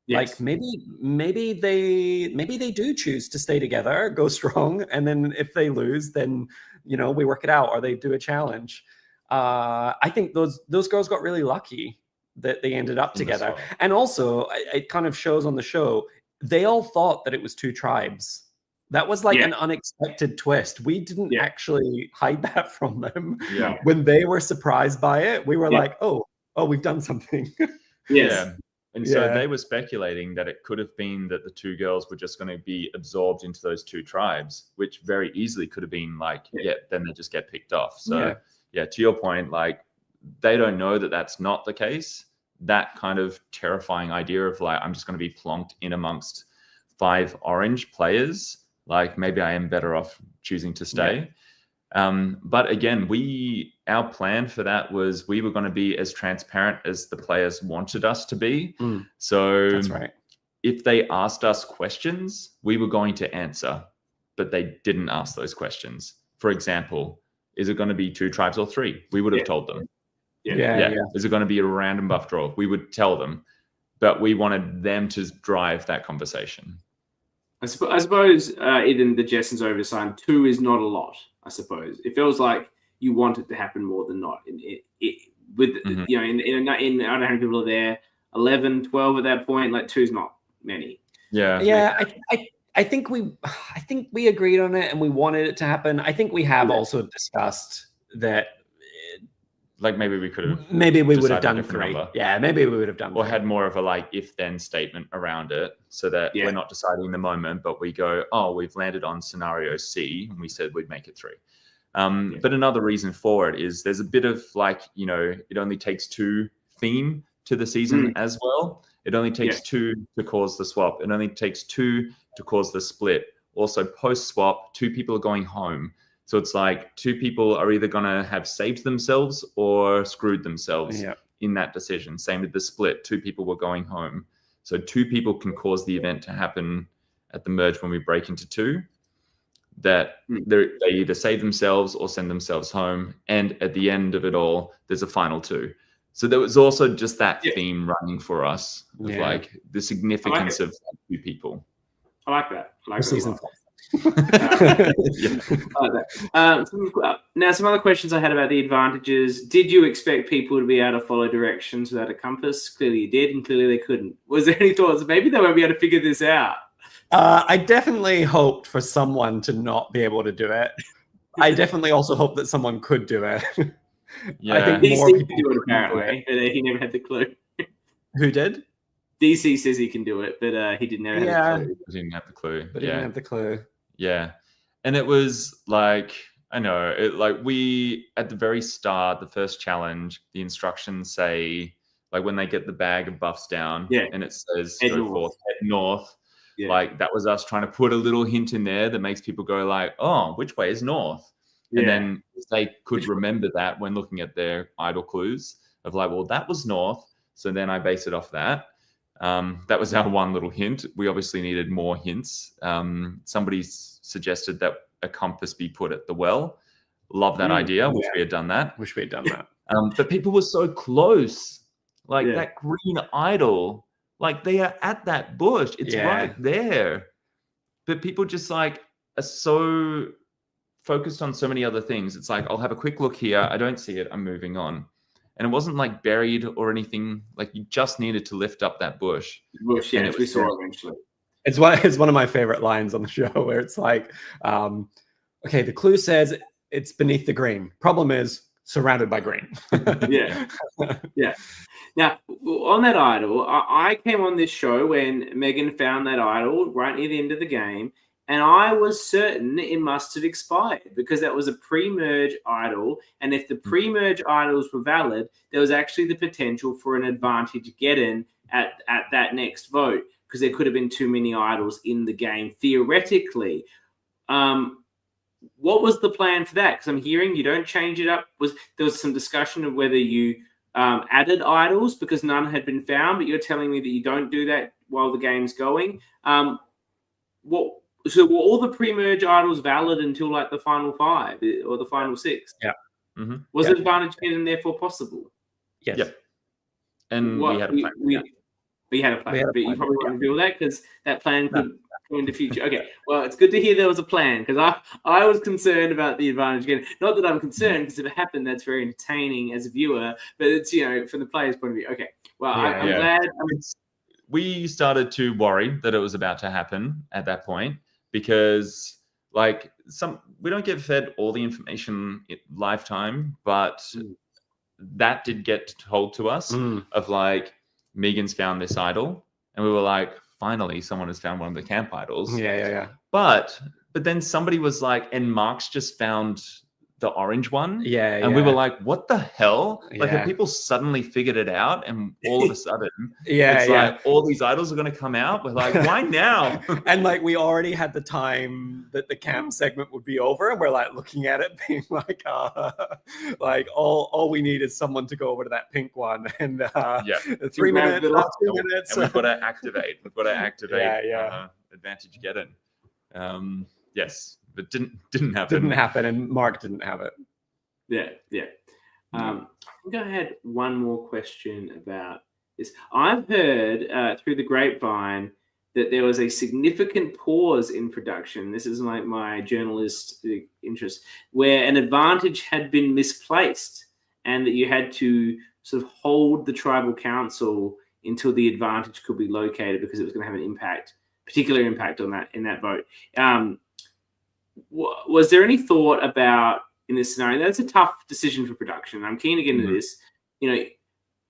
Yes. Like, maybe they do choose to stay together, go strong, and then if they lose, then we work it out, or they do a challenge. I think those girls got really lucky that they ended up together. And also, it kind of shows on the show, they all thought that it was two tribes That was like Yeah. an unexpected twist. We didn't Yeah. actually hide that from them. Yeah. When they were surprised by it, we were Yeah. like, oh, we've done something. Yes. Yeah. And so Yeah. they were speculating that it could have been that the 2 girls were just going to be absorbed into those 2 tribes, which very easily could have been like, then they just get picked off. So yeah, to your point, like they don't know that that's not the case. That kind of terrifying idea of like, I'm just going to be plonked in amongst 5 orange players. Like maybe I am better off choosing to stay. But again, our plan for that was we were going to be as transparent as the players wanted us to be. So That's right. If they asked us questions, we were going to answer, but they didn't ask those questions. For example, is it going to be 2 tribes or 3? We would have told them. Yeah. Is it going to be a random buff draw? We would tell them, but we wanted them to drive that conversation. I suppose even the Jessens oversigned 2 is not a lot. I suppose it feels like you want it to happen more than not. With you know, in I don't know how many people are there, 11, 12 at that point. Like 2 is not many. Yeah. I think we agreed on it and we wanted it to happen. I think we have also discussed that. Like maybe we could have. Maybe we would have done 3. Number. Yeah, maybe we would have done. Or 3. had more of a like if-then statement around it, so that we're not deciding in the moment, but we go, oh, we've landed on scenario C, and we said we'd make it 3. But another reason for it is there's a bit of like, you know, it only takes 2 theme to the season as well. It only takes 2 to cause the swap. It only takes 2 to cause the split. Also, post-swap, 2 people are going home. So it's like 2 people are either going to have saved themselves or screwed themselves in that decision. Same with the split. 2 people were going home. So 2 people can cause the event to happen at the merge when we break into 2. That they either save themselves or send themselves home. And at the end of it all, there's a final 2. So there was also just that theme running for us of like the significance of 2 people. I like that. I like season 4. Now, some other questions I had about the advantages. Did you expect people to be able to follow directions without a compass? Clearly you did, and clearly they couldn't. Was there any thoughts maybe they won't be able to figure this out? I definitely hoped for someone to not be able to do it. I definitely also hope that someone could do it. I think more people can do it apparently, but he never had the clue. Who did? DC says he can do it, but he didn't have the clue. He didn't have the clue. But he didn't have the clue. Yeah. And it was like, I know, we, at the very start, the first challenge, the instructions say, like when they get the bag of buffs down and it says, head north. Yeah. Like that was us trying to put a little hint in there that makes people go like, oh, which way is north? Yeah. And then if they could remember that when looking at their idle clues of like, well, that was north. So then I base it off that. That was our one little hint. We obviously needed more hints. Somebody suggested that a compass be put at the well. Love that idea. Wish we had done that. But people were so close. Like that green idol, like they are at that bush. It's right there. But people just like are so focused on so many other things. It's like, I'll have a quick look here. I don't see it. I'm moving on. And it wasn't like buried or anything. Like you just needed to lift up that bush. We saw it eventually. It's one of my favorite lines on the show where it's like, okay, the clue says it's beneath the green. Problem is surrounded by green. Yeah. Now, on that idol, I came on this show when Megan found that idol right near the end of the game. And I was certain it must have expired because that was a pre-merge idol. And if the pre-merge idols were valid, there was actually the potential for an advantage get in at that next vote because there could have been too many idols in the game, theoretically. What was the plan for that? Because I'm hearing you don't change it up. There was some discussion of whether you added idols because none had been found, but you're telling me that you don't do that while the game's going. So were all the pre-merge idols valid until like the final 5 or the final 6? Yeah. Mm-hmm. Was the advantage getting therefore possible? Yes. Yep. And we had a plan. We had a plan, but you probably won't reveal that because that plan could go into future. Okay, well, it's good to hear there was a plan because I was concerned about the advantage again. Not that I'm concerned because if it happened, that's very entertaining as a viewer, but it's, from the player's point of view. Okay, well, I'm glad. We started to worry that it was about to happen at that point. because like we don't get fed all the information lifetime, but that did get told to us of like Megan's found this idol, and we were like, finally someone has found one of the camp idols. But then somebody was like, and Mark's just found the orange one. And we were like, what the hell? Like, have people suddenly figured it out? And all of a sudden, it's like all these idols are going to come out. We're like, why now? And like, we already had the time that the camp segment would be over, and we're like looking at it being like, all we need is someone to go over to that pink one. And 3 minutes, 2 minutes. And we've got to activate. Advantage get in. Yes. But didn't happen. And Mark didn't have it. I think I had one more question about this. I've heard through the grapevine that there was a significant pause in production. This is like my journalist interest, where an advantage had been misplaced, and that you had to sort of hold the tribal council until the advantage could be located, because it was going to have an particular impact on that in that vote. Was there any thought about, in this scenario, that's a tough decision for production. I'm keen to get into this.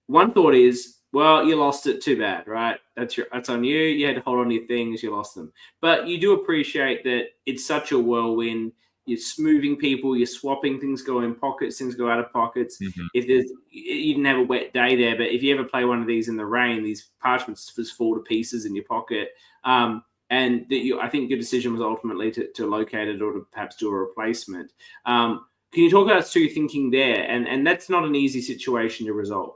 One thought is, well, you lost it, too bad, right? That's on you. You had to hold on to your things, you lost them. But you do appreciate that it's such a whirlwind. You're moving people, you're swapping, things go in pockets, things go out of pockets. You didn't have a wet day there, but if you ever play one of these in the rain, these parchments just fall to pieces in your pocket. And I think your decision was ultimately to locate it or to perhaps do a replacement. Can you talk about Stu thinking there? And that's not an easy situation to resolve.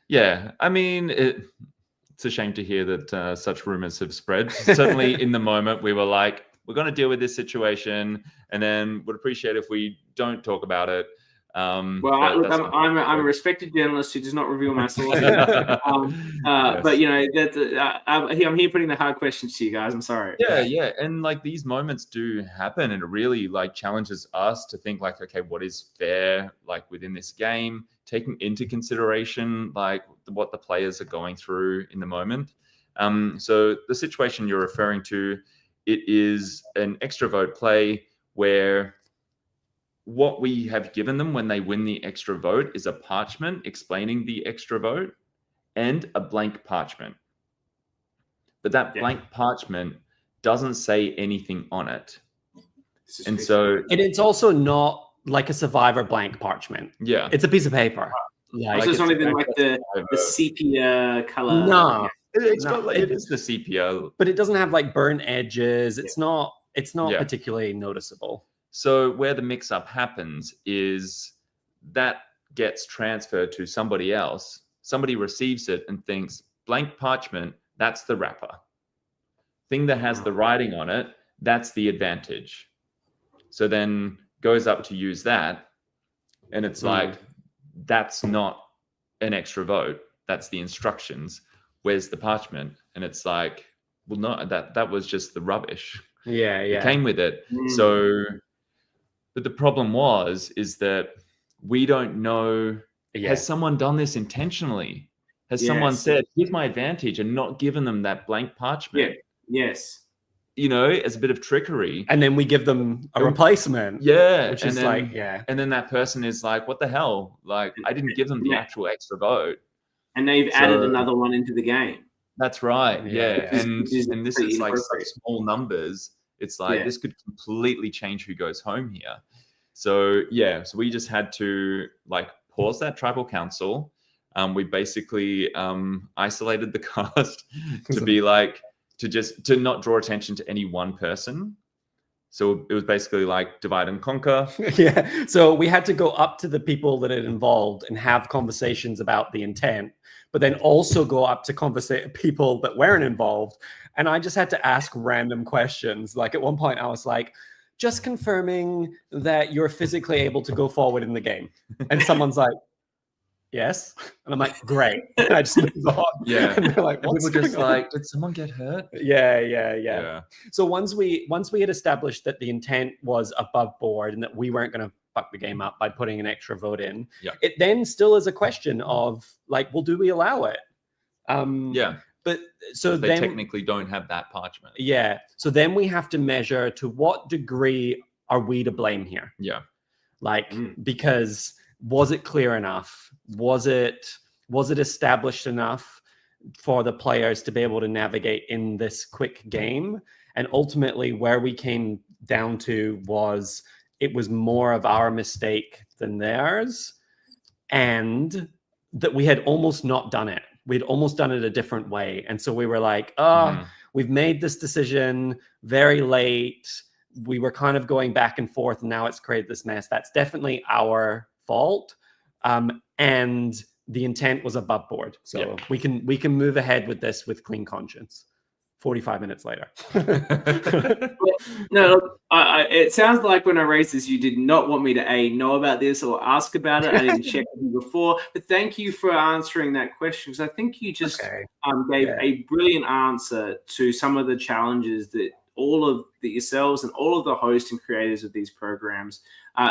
Yeah. I mean, it's a shame to hear that such rumors have spread. Certainly in the moment, we were like, we're going to deal with this situation, and then would appreciate if we don't talk about it. Look, I'm a respected journalist who does not reveal my sources. Yes. But that's I'm here putting the hard questions to you guys. I'm sorry. Yeah, and like these moments do happen, and it really like challenges us to think like, okay, what is fair like within this game, taking into consideration like what the players are going through in the moment. So the situation you're referring to, it is an extra vote play where what we have given them when they win the extra vote is a parchment explaining the extra vote and a blank parchment. But that blank parchment doesn't say anything on it. And so... And it's also not like a survivor blank parchment. Yeah. It's a piece of paper. It's not even like the sepia color. No. It is the sepia. But it doesn't have like burnt edges. It's not particularly noticeable. So where the mix-up happens is that gets transferred to somebody else. Somebody receives it and thinks, blank parchment, that's the wrapper. Thing that has the writing on it, that's the advantage. So then goes up to use that, and it's like, that's not an extra vote. That's the instructions. Where's the parchment? And it's like, well, no, that was just the rubbish. Yeah. It came with it. So... But the problem is that we don't know, has someone done this intentionally? Has someone said, here's my advantage, and not given them that blank parchment? Yes. As a bit of trickery. And then we give them a replacement. Yeah. Which is like, And then that person is like, what the hell? Like, I didn't give them the actual extra vote. And they've added another one into the game. That's right. Yeah. And this is like such small numbers. It's like, this could completely change who goes home here. So, so we just had to like pause that tribal council. We basically isolated the cast to be like, to not draw attention to any one person. So it was basically like divide and conquer. So we had to go up to the people that it involved and have conversations about the intent, but then also go up to people that weren't involved. And I just had to ask random questions. Like at one point I was like, just confirming that you're physically able to go forward in the game. And someone's like, yes. And I'm like, great. And I just move on. Yeah. And they're like, what's people just going on? like, did someone get hurt? Yeah. So once we had established that the intent was above board and that we weren't going to fuck the game up by putting an extra vote in, it then still is a question of like, well, do we allow it? But so they then technically don't have that parchment. Yeah. So then we have to measure to what degree are we to blame here? Yeah. Like, because was it clear enough? Was it established enough for the players to be able to navigate in this quick game? And ultimately, where we came down to was it was more of our mistake than theirs, and that we had almost not done it. We'd almost done it a different way. And so we were like, we've made this decision very late. We were kind of going back and forth, and now it's created this mess. That's definitely our fault. And the intent was above board. So we can move ahead with this with clean conscience. 45 minutes later. No, it sounds like when I raised this, you did not want me to know about this or ask about it. I didn't check with you before, but thank you for answering that question, because I think you just gave a brilliant answer to some of the challenges that yourselves and all of the hosts and creators of these programs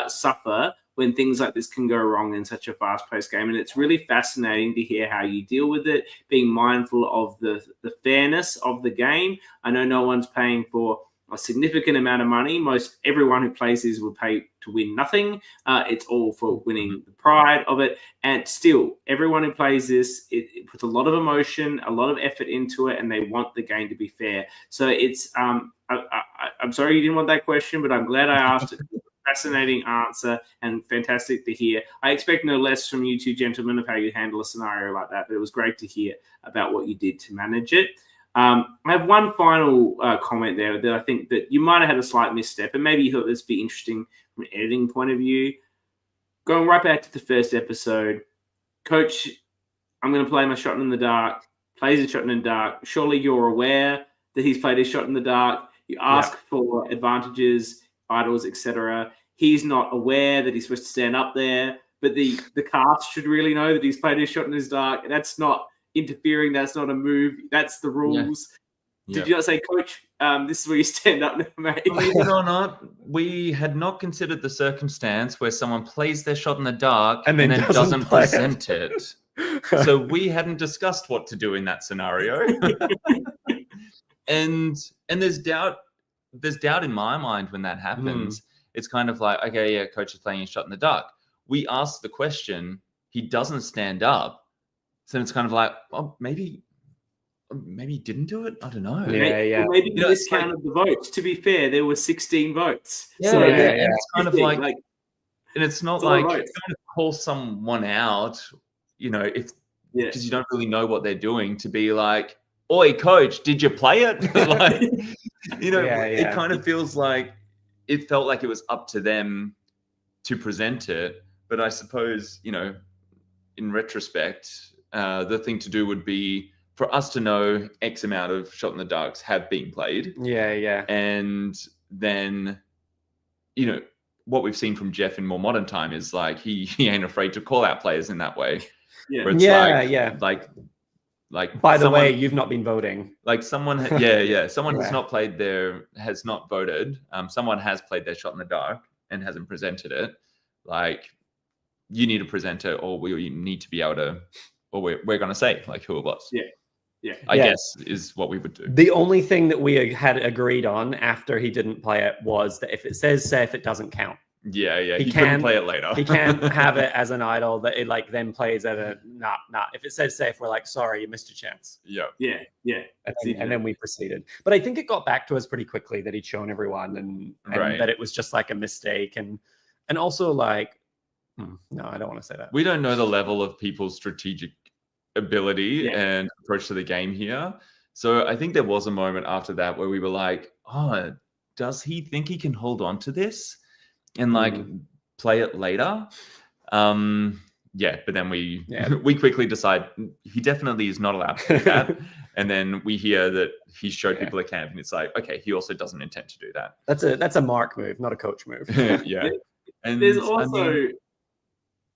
suffer when things like this can go wrong in such a fast-paced game. And it's really fascinating to hear how you deal with it, being mindful of the fairness of the game. I know no one's paying for a significant amount of money. Everyone who plays this will pay to win nothing. It's all for winning the pride of it. And still, everyone who plays this, it puts a lot of emotion, a lot of effort into it, and they want the game to be fair. So it's, I'm sorry you didn't want that question, but I'm glad I asked it. Fascinating answer and fantastic to hear. I expect no less from you two gentlemen of how you handle a scenario like that, but it was great to hear about what you did to manage it. I have one final comment there that I think that you might have had a slight misstep, and maybe you thought this would be interesting from an editing point of view. Going right back to the first episode, Coach, I'm going to play my shot in the dark, plays a shot in the dark. Surely you're aware that he's played his shot in the dark. You ask for advantages, idols, etc. He's not aware that he's supposed to stand up there, but the cast should really know that he's played his shot in his dark. That's not interfering. That's not a move. That's the rules. Yeah. Did you not say, Coach, this is where you stand up now, mate? Believe it or not, we had not considered the circumstance where someone plays their shot in the dark and then doesn't present it. So we hadn't discussed what to do in that scenario. and there's doubt in my mind when that happens. It's kind of like, okay, yeah, Coach is playing his shot in the dark. We ask the question, he doesn't stand up. So it's kind of like, oh, maybe he didn't do it. I don't know. Yeah. Maybe you discounted the votes. To be fair, there were 16 votes. Yeah, so it's kind of like, and it's not like you're going to call someone out, if because you don't really know what they're doing, to be like, oi, Coach, did you play it? It kind of feels like it felt like it was up to them to present it. But I suppose, in retrospect, the thing to do would be for us to know X amount of shot in the darks have been played. Yeah. And then, what we've seen from Jeff in more modern time is like he ain't afraid to call out players in that way. Yeah. Like by the way, you've not been voting. Like someone, someone has not voted. Someone has played their shot in the dark and hasn't presented it. Like, you need to present it, or we need to be able to, or we're going to say like who it was. I guess is what we would do. The only thing that we had agreed on after he didn't play it was that if it says safe, it doesn't count. Yeah. He couldn't play it later. He can't have it as an idol that it like then plays at a not. If it says safe, we're like, sorry, you missed a chance. Yeah. And then we proceeded. But I think it got back to us pretty quickly that he'd shown everyone and that it was just like a mistake and also like, no, I don't want to say that. We don't know the level of people's strategic ability and approach to the game here. So I think there was a moment after that where we were like, oh, does he think he can hold on to this and like play it later? But then we quickly decide he definitely is not allowed to do that. And then we hear that he showed people at camp, and it's like, okay, he also doesn't intend to do that. That's a Mark move, not a coach move. Yeah. And there's also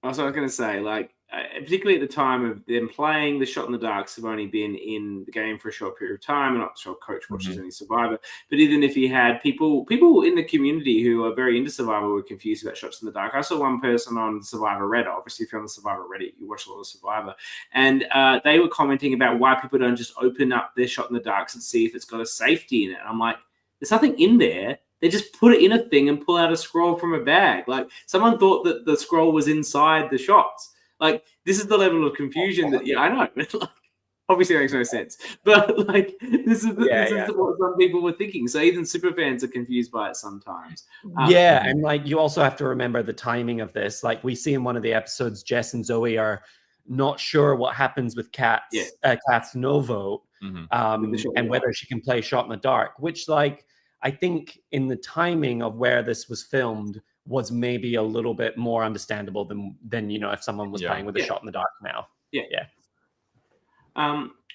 I was going to say, like, particularly at the time of them playing, the shot in the darks have only been in the game for a short period of time. I'm not sure coach watches any Survivor, but even if you had people in the community who are very into Survivor were confused about shots in the dark. I saw one person on Survivor Reddit. Obviously, if you're on the Survivor Reddit, you watch a lot of Survivor, and they were commenting about why people don't just open up their shot in the darks and see if it's got a safety in it. I'm like, there's nothing in there. They just put it in a thing and pull out a scroll from a bag. Like, someone thought that the scroll was inside the shots. Like, this is the level of confusion that, I know. Like, obviously it makes no sense. But, like, this is what some people were thinking. So even super fans are confused by it sometimes. And, like, you also have to remember the timing of this. Like, we see in one of the episodes, Jess and Zoe are not sure what happens with Kat's no vote, and whether she can play shot in the dark, which, like, I think in the timing of where this was filmed was maybe a little bit more understandable than if someone was playing with a shot in the dark now.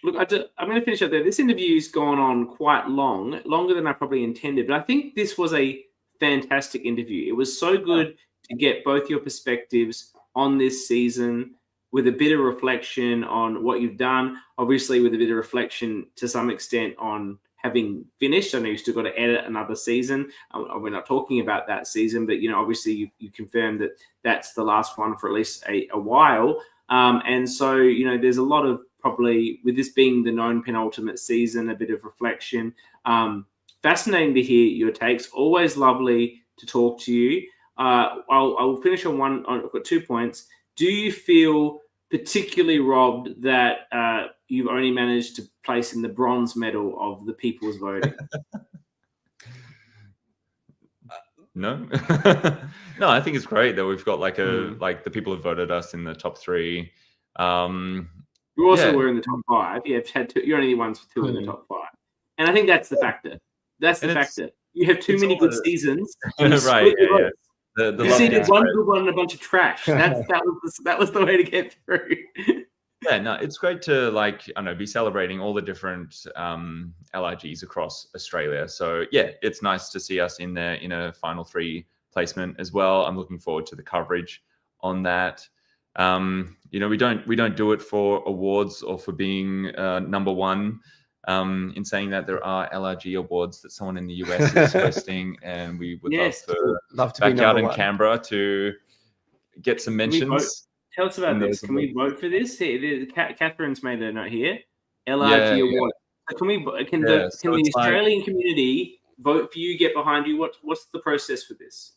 Look, I'm going to finish up there. This interview's gone on quite longer than I probably intended, but I think this was a fantastic interview. It was so good to get both your perspectives on this season, with a bit of reflection on what you've done, obviously with a bit of reflection to some extent on having finished. I know you've still got to edit another season. We're not talking about that season, but, obviously you confirmed that that's the last one for at least a while. And so, there's a lot of, probably, with this being the known penultimate season, a bit of reflection. Fascinating to hear your takes. Always lovely to talk to you. I'll finish on one. I've got 2 points. Do you feel particularly robbed that you've only managed to place in the bronze medal of the people's voting? No, no, I think it's great that we've got like the people who voted us in the top 3. You also were in the top 5. You've had 2. You're only the ones for 2 in the top 5, and I think that's the factor. That's the factor. You have too many good seasons, right? Yeah. You see, one good one and a bunch of trash. That was the way to get through. Yeah, no, it's great to be celebrating all the different LRGs across Australia. So yeah, it's nice to see us in there in a final 3 placement as well. I'm looking forward to the coverage on that. We don't do it for awards or for being number 1. In saying that, there are LRG awards that someone in the US is hosting, and we would love to back out in Canberra to get some mentions. Tell us about this. Can we vote for this? Catherine's made a note here. LRG award. So can the Australian community vote for you, get behind you? What's the process for this?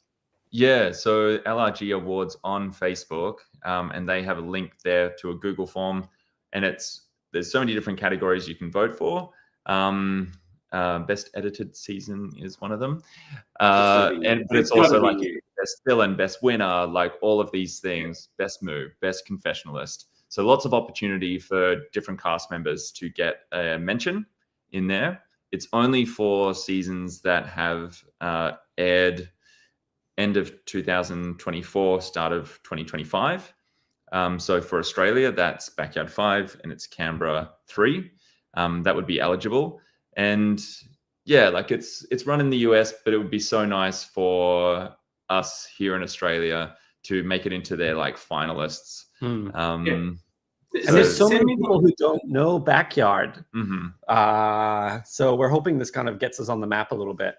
Yeah, so LRG Awards on Facebook, and they have a link there to a Google form, and there's so many different categories you can vote for. Best edited season is one of them, but it's also like best villain, best winner, like all of these things. Best move, best confessionalist. So lots of opportunity for different cast members to get a mention in there. It's only for seasons that have aired end of 2024, start of 2025. So for Australia, that's Backyard 5 and it's Canberra 3. That would be eligible. And yeah, like it's run in the US, but it would be so nice for us here in Australia to make it into their finalists. And there's so many people who don't know Backyard. So we're hoping this kind of gets us on the map a little bit.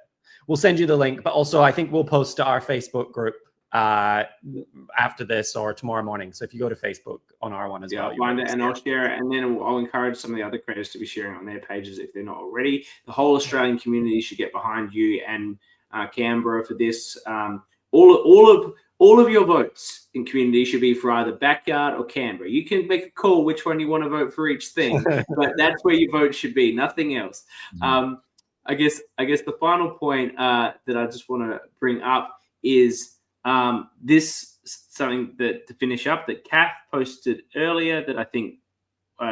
We'll send you the link, but also I think we'll post to our Facebook group after this or tomorrow morning. So if you go to Facebook on our one as well. I'll find it and I'll share it. And then I'll encourage some of the other creators to be sharing on their pages if they're not already. The whole Australian community should get behind you and Canberra for this. All of your votes in community should be for either Backyard or Canberra. You can make a call which one you want to vote for each thing, but that's where your vote should be, nothing else. I guess the final point that I just want to bring up is this something that to finish up that Kath posted earlier that I think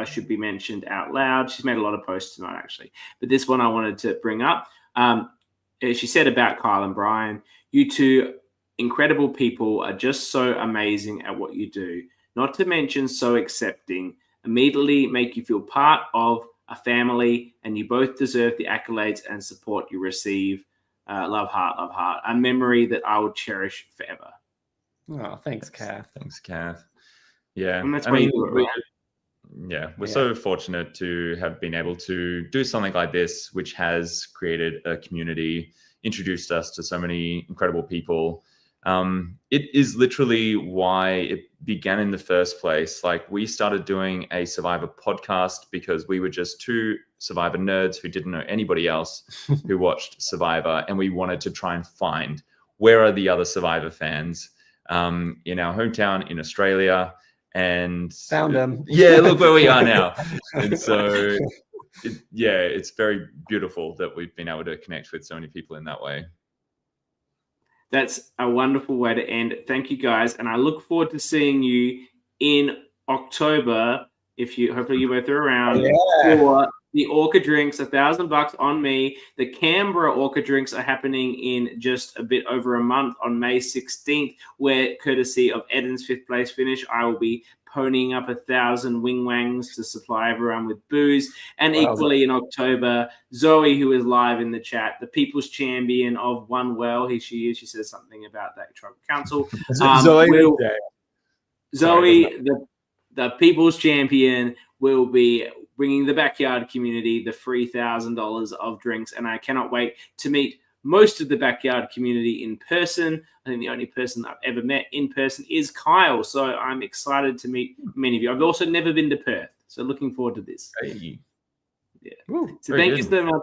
should be mentioned out loud. She's made a lot of posts tonight actually, but this one I wanted to bring up. She said about Kyle and Bryan, you two incredible people are just so amazing at what you do. Not to mention so accepting, immediately make you feel part of a family, and you both deserve the accolades and support you receive. Love, heart, love, heart. A memory that I will cherish forever. Oh, thanks, Kath. Thanks, Kath. Yeah, And that's I why mean, you do it, right? we're so fortunate to have been able to do something like this, which has created a community, introduced us to so many incredible people. It is literally why it began in the first place. Like, we started doing a Survivor podcast because we were just two Survivor nerds who didn't know anybody else who watched Survivor, and we wanted to try and find where are the other Survivor fans in our hometown in Australia. And Found them. Yeah, look where we are now. And so, it's very beautiful that we've been able to connect with so many people in that way. That's a wonderful way to end. Thank you, guys, and I look forward to seeing you in October. Hopefully you both are around for the Orca drinks, $1,000 on me. The Canberra Orca drinks are happening in just a bit over a month on May 16th, where, courtesy of Eden's 5th place finish, I will be ponying up 1,000 wing wangs to supply everyone with booze. And equally in October, Zoe, who is live in the chat, the people's champion of One Well, she says something about that tribal council. Zoe, the people's champion, will be bringing the backyard community the free $1,000 of drinks. And I cannot wait to meet most of the backyard community in person. I think the only person I've ever met in person is Kyle. So I'm excited to meet many of you. I've also never been to Perth. So looking forward to this. Hey. Yeah. Ooh, so thank you so much.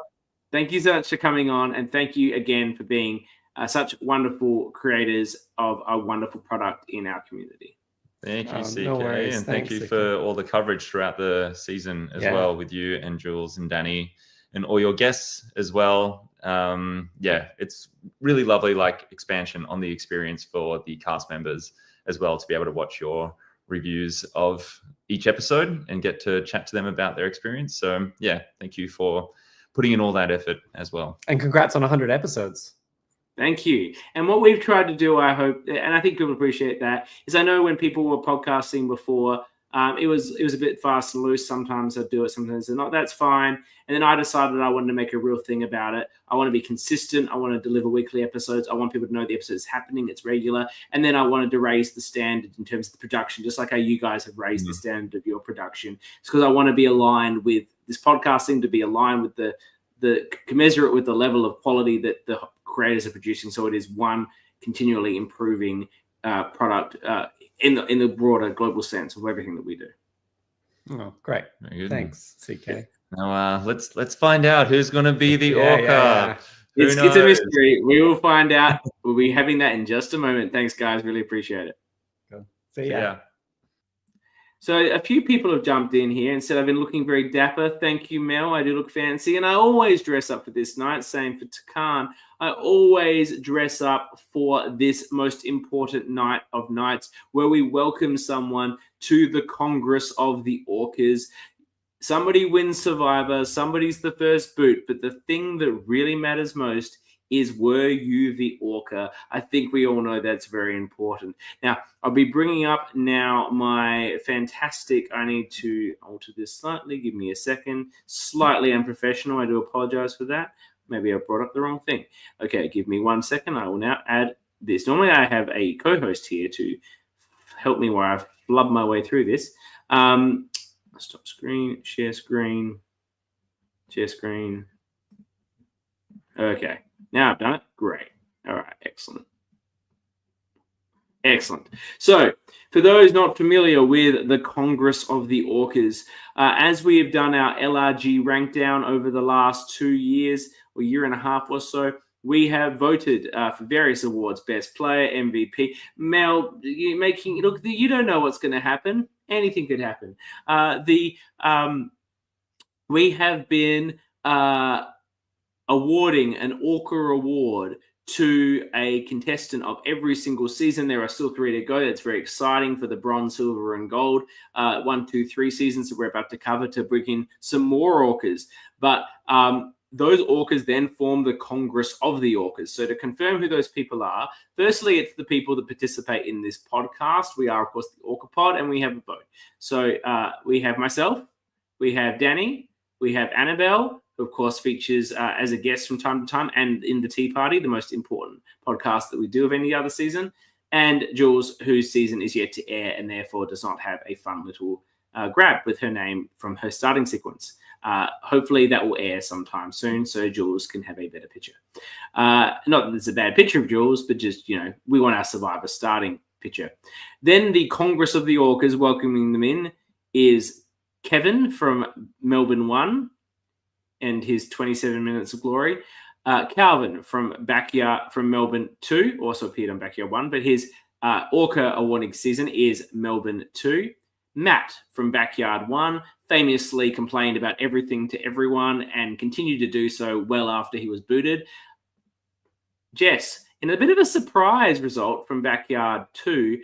Thank you so much for coming on. And thank you again for being such wonderful creators of a wonderful product in our community. Thank you, CK. No worries. And Thanks, thank you CK. for all the coverage throughout the season as well, with you and Jules and Dani and all your guests as well. It's really lovely, like, expansion on the experience for the cast members as well, to be able to watch your reviews of each episode and get to chat to them about their experience. So thank you for putting in all that effort as well. And congrats on 100 episodes. Thank you. And what we've tried to do, I hope, and I think people appreciate that, is I know when people were podcasting before, it was a bit fast and loose. Sometimes I'd do it, sometimes they're not. That's fine. And then I decided I wanted to make a real thing about it. I want to be consistent. I want to deliver weekly episodes. I want people to know the episode is happening. It's regular. And then I wanted to raise the standard in terms of the production, just like how you guys have raised the standard of your production. It's because I want to be aligned with this podcasting, to be aligned with the commensurate with the level of quality that the creators are producing. So it is one continually improving product in the broader global sense of everything that we do. Oh, great. Thanks, CK. Now let's find out who's going to be the ORCA. It's a mystery. We will find out. We'll be having that in just a moment. Thanks, guys. Really appreciate it. Cool. See ya. So a few people have jumped in here and said, I've been looking very dapper. Thank you, Mel. I do look fancy. And I always dress up for this night. Same for Takan. I always dress up for this most important night of nights, where we welcome someone to the Congress of the ORCAs. Somebody wins Survivor. Somebody's the first boot. But the thing that really matters most is, were you the ORCA? I think we all know that's very important. Now, I'll be bringing up now my fantastic, I need to alter this slightly. Give me a second. Slightly unprofessional. I do apologize for that. Maybe I brought up the wrong thing. Okay, give me 1 second. I will now add this. Normally, I have a co-host here to help me while I flub my way through this. Stop screen, share screen. Okay. Now I've done it. Great. All right. Excellent. So, for those not familiar with the Congress of the ORCAs, as we have done our LRG rank down over the last 2 years or year and a half or so, we have voted for various awards: Best Player, MVP. Mel, you don't know what's going to happen. Anything could happen. We have been awarding an ORCA award to a contestant of every single season. There are still 3 to go. That's very exciting for the bronze, silver, and gold. 1, 2, 3 seasons that we're about to cover to bring in some more ORCAs. But those ORCAs then form the Congress of the ORCAs. So to confirm who those people are, firstly, it's the people that participate in this podcast. We are, of course, the ORCA pod, and we have a vote. So we have myself, we have Dani, we have Annabelle, who, of course, features as a guest from time to time, and in the Tea Party, the most important podcast that we do of any other season. and Jules, whose season is yet to air and therefore does not have a fun little grab with her name from her starting sequence. Hopefully that will air sometime soon so Jules can have a better picture. Not that it's a bad picture of Jules, but just, we want our Survivor starting picture. Then the Congress of the Orcas welcoming them in is Kevin from Melbourne 1 and his 27 minutes of glory. Calvin from Melbourne 2, also appeared on Backyard 1, but his ORCA awarding season is Melbourne 2. Matt from Backyard 1 famously complained about everything to everyone and continued to do so well after he was booted. Jess, in a bit of a surprise result from Backyard 2,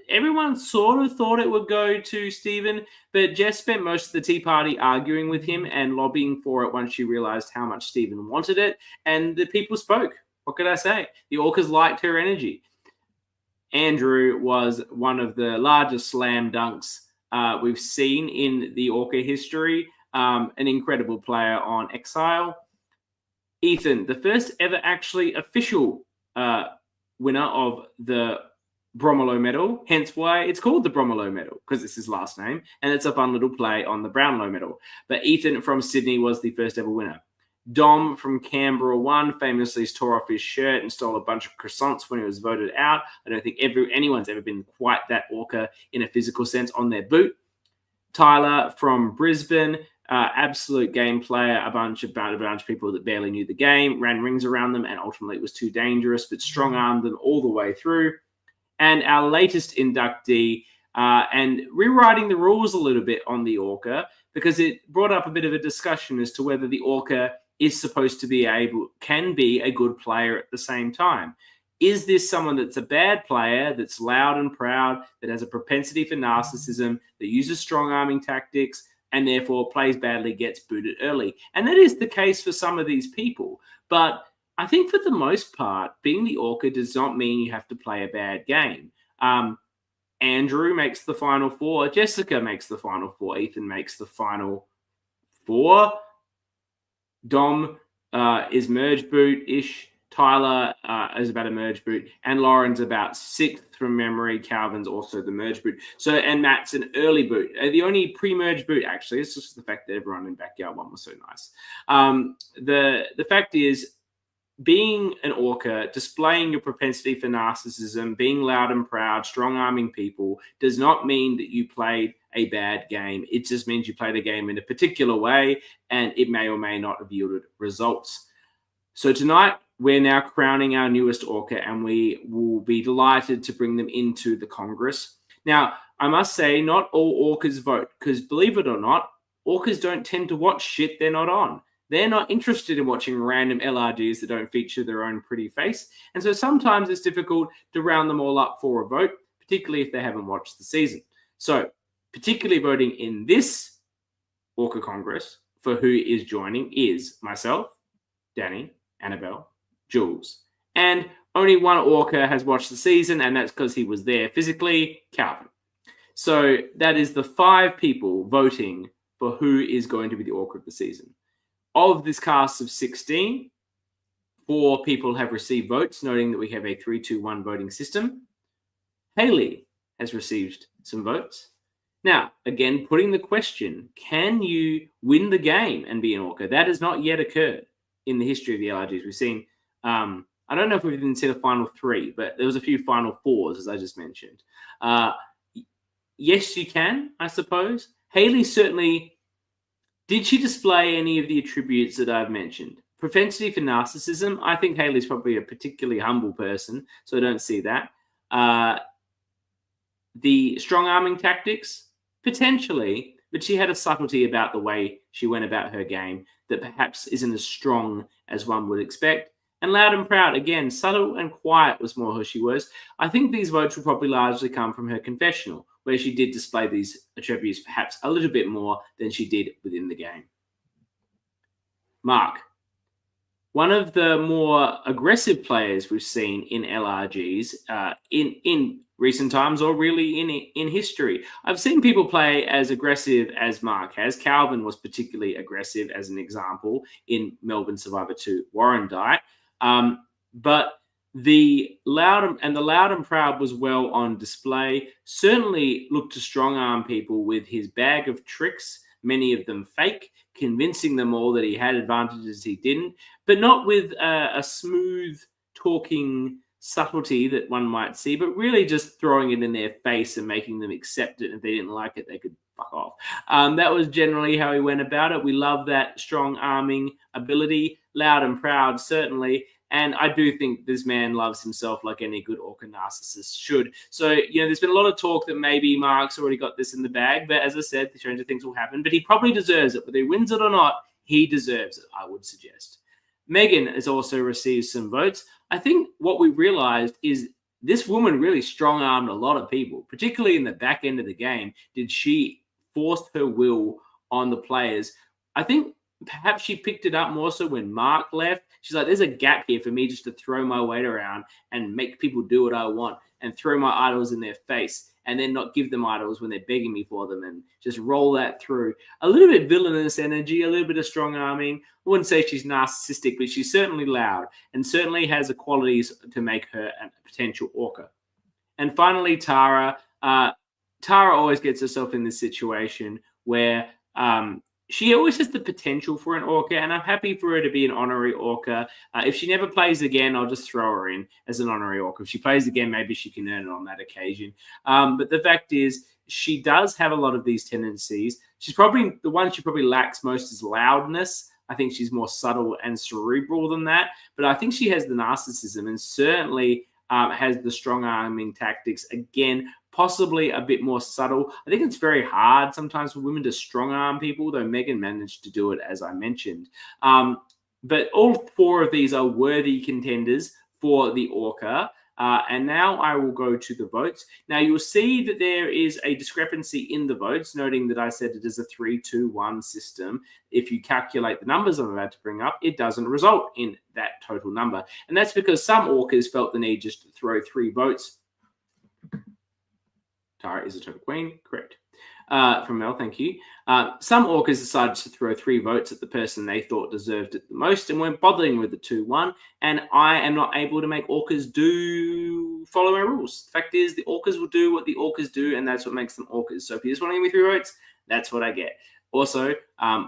everyone sort of thought it would go to Stephen, but Jess spent most of the tea party arguing with him and lobbying for it once she realised how much Stephen wanted it, and the people spoke. What could I say? The Orcas liked her energy. Andrew was one of the largest slam dunks we've seen in the ORCA history, an incredible player on Exile. Ethan, the first ever actually official winner of the Bromilow Medal, hence why it's called the Bromilow Medal, because it's his last name, and it's a fun little play on the Brownlow Medal. But Ethan from Sydney was the first ever winner. Dom from Canberra 1 famously tore off his shirt and stole a bunch of croissants when he was voted out. I don't think anyone's ever been quite that ORCA in a physical sense on their boot. Tyler from Brisbane, absolute game player, a bunch of people that barely knew the game, ran rings around them, and ultimately it was too dangerous, but strong-armed them all the way through. And our latest inductee, and rewriting the rules a little bit on the ORCA, because it brought up a bit of a discussion as to whether the ORCA is supposed to can be a good player at the same time. Is this someone that's a bad player, that's loud and proud, that has a propensity for narcissism, that uses strong-arming tactics, and therefore plays badly, gets booted early? And that is the case for some of these people. But I think for the most part, being the ORCA does not mean you have to play a bad game. Andrew makes the final 4. Jessica makes the final 4. Ethan makes the final 4. Dom is merge boot-ish. Tyler is about a merge boot. And Lauren's about 6th from memory. Calvin's also the merge boot. And Matt's an early boot. The only pre-merge boot, actually, it's just the fact that everyone in Backyard 1 was so nice. The fact is, being an ORCA, displaying your propensity for narcissism, being loud and proud, strong-arming people, does not mean that you played a bad game. It just means you played a game in a particular way, and it may or may not have yielded results. So tonight, we're now crowning our newest ORCA, and we will be delighted to bring them into the Congress. Now, I must say, not all ORCAs vote, because believe it or not, ORCAs don't tend to watch shit they're not on. They're not interested in watching random LRGs that don't feature their own pretty face. And so sometimes it's difficult to round them all up for a vote, particularly if they haven't watched the season. So particularly voting in this ORCA Congress for who is joining is myself, Dani, Annabelle, Jules. And only one ORCA has watched the season, and that's because he was there physically, Calvin. So that is the 5 people voting for who is going to be the ORCA of the season. Of this cast of 16, 4 people have received votes, noting that we have a 3-2-1 voting system. Haley has received some votes. Now, again, putting the question, can you win the game and be an ORCA? That has not yet occurred in the history of the LRGs. We've seen, I don't know if we've even seen a final 3, but there was a few final 4s, as I just mentioned. Yes, you can, I suppose. Haley certainly... Did she display any of the attributes that I've mentioned? Propensity for narcissism, I think Haley's probably a particularly humble person, so I don't see that. The strong-arming tactics, potentially, but she had a subtlety about the way she went about her game that perhaps isn't as strong as one would expect. And loud and proud, again, subtle and quiet was more who she was. I think these votes will probably largely come from her confessional, where she did display these attributes perhaps a little bit more than she did within the game. Mark, one of the more aggressive players we've seen in LRGs in recent times, or really in history. I've seen people play as aggressive as Mark has. Calvin was particularly aggressive, as an example, in Melbourne Survivor 2 Warrandyte. But The loud and proud was well on display. Certainly looked to strong arm people with his bag of tricks, many of them fake, convincing them all that he had advantages he didn't, but not with a smooth talking subtlety that one might see, but really just throwing it in their face and making them accept it. If they didn't like it, they could fuck off. That was generally how he went about it. We love that strong arming ability, loud and proud, certainly. And I do think this man loves himself like any good Orca narcissist should. So, there's been a lot of talk that maybe Mark's already got this in the bag. But as I said, the stranger things will happen. But he probably deserves it. Whether he wins it or not, he deserves it, I would suggest. Megan has also received some votes. I think what we realized is this woman really strong-armed a lot of people, particularly in the back end of the game. Did she force her will on the players? I think perhaps she picked it up more so when Mark left. She's like, there's a gap here for me just to throw my weight around and make people do what I want and throw my idols in their face and then not give them idols when they're begging me for them and just roll that through. A little bit villainous energy, a little bit of strong arming. I wouldn't say she's narcissistic, but she's certainly loud and certainly has the qualities to make her a potential Orca. And finally, Tara. Tara always gets herself in this situation where she always has the potential for an Orca, and I'm happy for her to be an honorary Orca. If she never plays again, I'll just throw her in as an honorary Orca. If she plays again, maybe she can earn it on that occasion. But the fact is, she does have a lot of these tendencies. She's probably the one she probably lacks most is loudness. I think she's more subtle and cerebral than that. But I think she has the narcissism and certainly has the strong arming tactics. Again, possibly a bit more subtle. I think it's very hard sometimes for women to strong arm people, though Megan managed to do it, as I mentioned. But all four of these are worthy contenders for the Orca. And now I will go to the votes. Now you'll see that there is a discrepancy in the votes, noting that I said it is a 3-2-1 system. If you calculate the numbers I'm about to bring up, it doesn't result in that total number. And that's because some Orcas felt the need just to throw 3 votes. Tara is a total queen, correct. From Mel, thank you. Some Orcas decided to throw 3 votes at the person they thought deserved it the most and weren't bothering with the 2-1. And I am not able to make Orcas follow my rules. The fact is, the Orcas will do what the Orcas do, and that's what makes them Orcas. So if you just want to give me 3 votes, that's what I get. Also,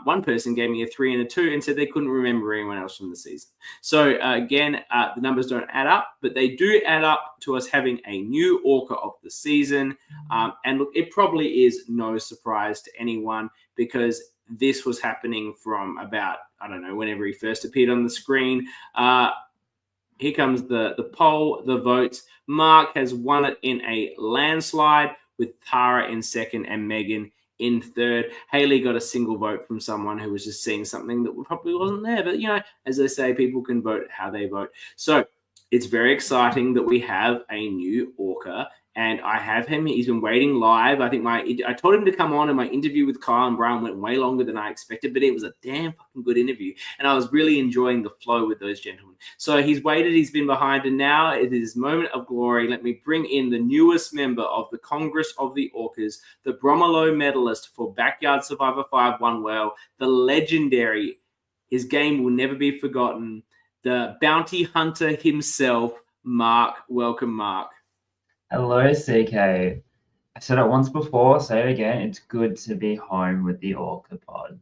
one person gave me a 3 and a 2 and said they couldn't remember anyone else from the season. So again, the numbers don't add up, but they do add up to us having a new Orca of the season. And look, it probably is no surprise to anyone because this was happening from about, I don't know, whenever he first appeared on the screen. Here comes the poll, the votes. Mark has won it in a landslide with Tara in second and Megan in third. Haley got a single vote from someone who was just seeing something that probably wasn't there. But, as they say, people can vote how they vote. So it's very exciting that we have a new Orca. And I have him. He's been waiting live. I think I told him to come on, and my interview with Kyle and Bryan went way longer than I expected, but it was a damn fucking good interview. And I was really enjoying the flow with those gentlemen. So he's waited, he's been behind, and now it is moment of glory. Let me bring in the newest member of the Congress of the Orcas, the Bromilow medalist for Backyard Survivor 5 One Well, the legendary, his game will never be forgotten, the bounty hunter himself, Mark. Welcome, Mark. Hello, CK. I said it once before, say it again. It's good to be home with the Orca pod.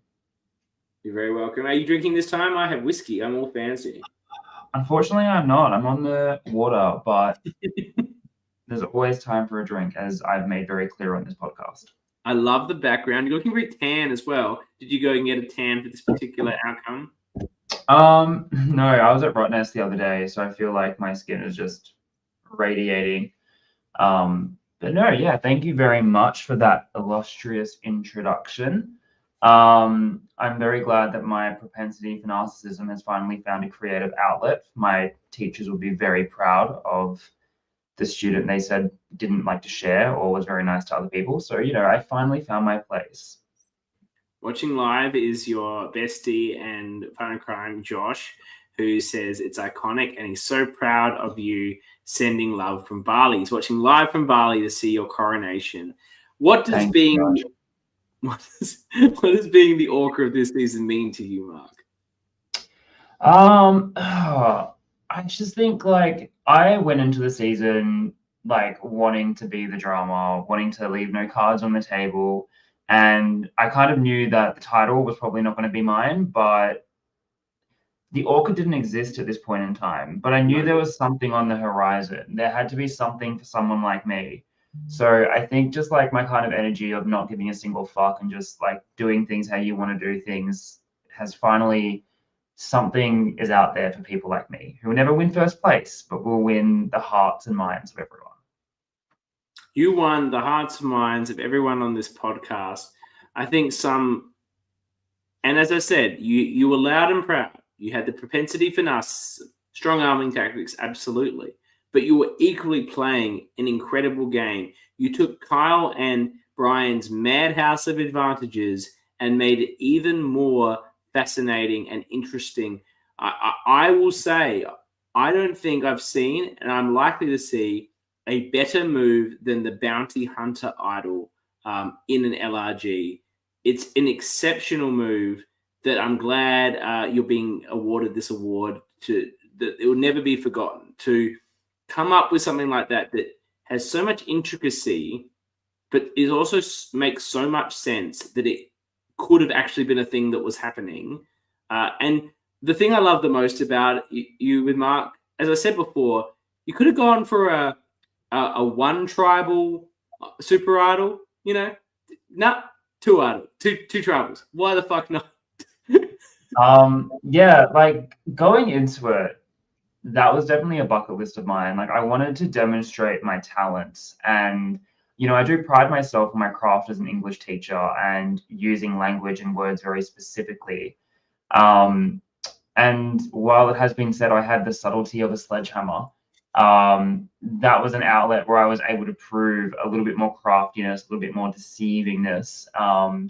You're very welcome. Are you drinking this time? I have whiskey. I'm all fancy. Unfortunately, I'm not. I'm on the water, but there's always time for a drink, as I've made very clear on this podcast. I love the background. You're looking very tan as well. Did you go and get a tan for this particular outcome? No, I was at Rottnest the other day, so I feel like my skin is just radiating. But no, yeah, thank you very much for that illustrious introduction. I'm very glad that my propensity for narcissism has finally found a creative outlet. My teachers will be very proud of the student they said didn't like to share or was very nice to other people. So, I finally found my place. Watching live is your bestie and partner in crime, Josh, who says it's iconic and he's so proud of you sending love from Bali. He's watching live from Bali to see your coronation. What does being the Orca of this season mean to you, Mark? I just think, I went into the season like wanting to be the drama, wanting to leave no cards on the table. And I kind of knew that the title was probably not going to be mine, but the ORCA didn't exist at this point in time. But I knew there was something on the horizon. There had to be something for someone like me. So I think just like my kind of energy of not giving a single fuck and just like doing things how you want to do things has finally, something is out there for people like me who will never win first place, but will win the hearts and minds of everyone. You won the hearts and minds of everyone on this podcast. I think and as I said, you were loud and proud. You had the propensity for narcissism, strong arming tactics, absolutely. But you were equally playing an incredible game. You took Kyle and Bryan's madhouse of advantages and made it even more fascinating and interesting. I will say, I don't think I've seen, and I'm likely to see, a better move than the bounty hunter idol in an LRG. It's an exceptional move that I'm glad you're being awarded this award, that it will never be forgotten. To come up with something like that has so much intricacy, but it also makes so much sense that it could have actually been a thing that was happening. And the thing I love the most about you with Mark, as I said before, you could have gone for a one tribal super idol, you know? No, two idol, two tribals. Why the fuck not? Yeah, like going into it, that was definitely a bucket list of mine. Like I wanted to demonstrate my talents, and I do pride myself on my craft as an English teacher and using language and words very specifically. And while it has been said I had the subtlety of a sledgehammer, that was an outlet where I was able to prove a little bit more craftiness, a little bit more deceivingness.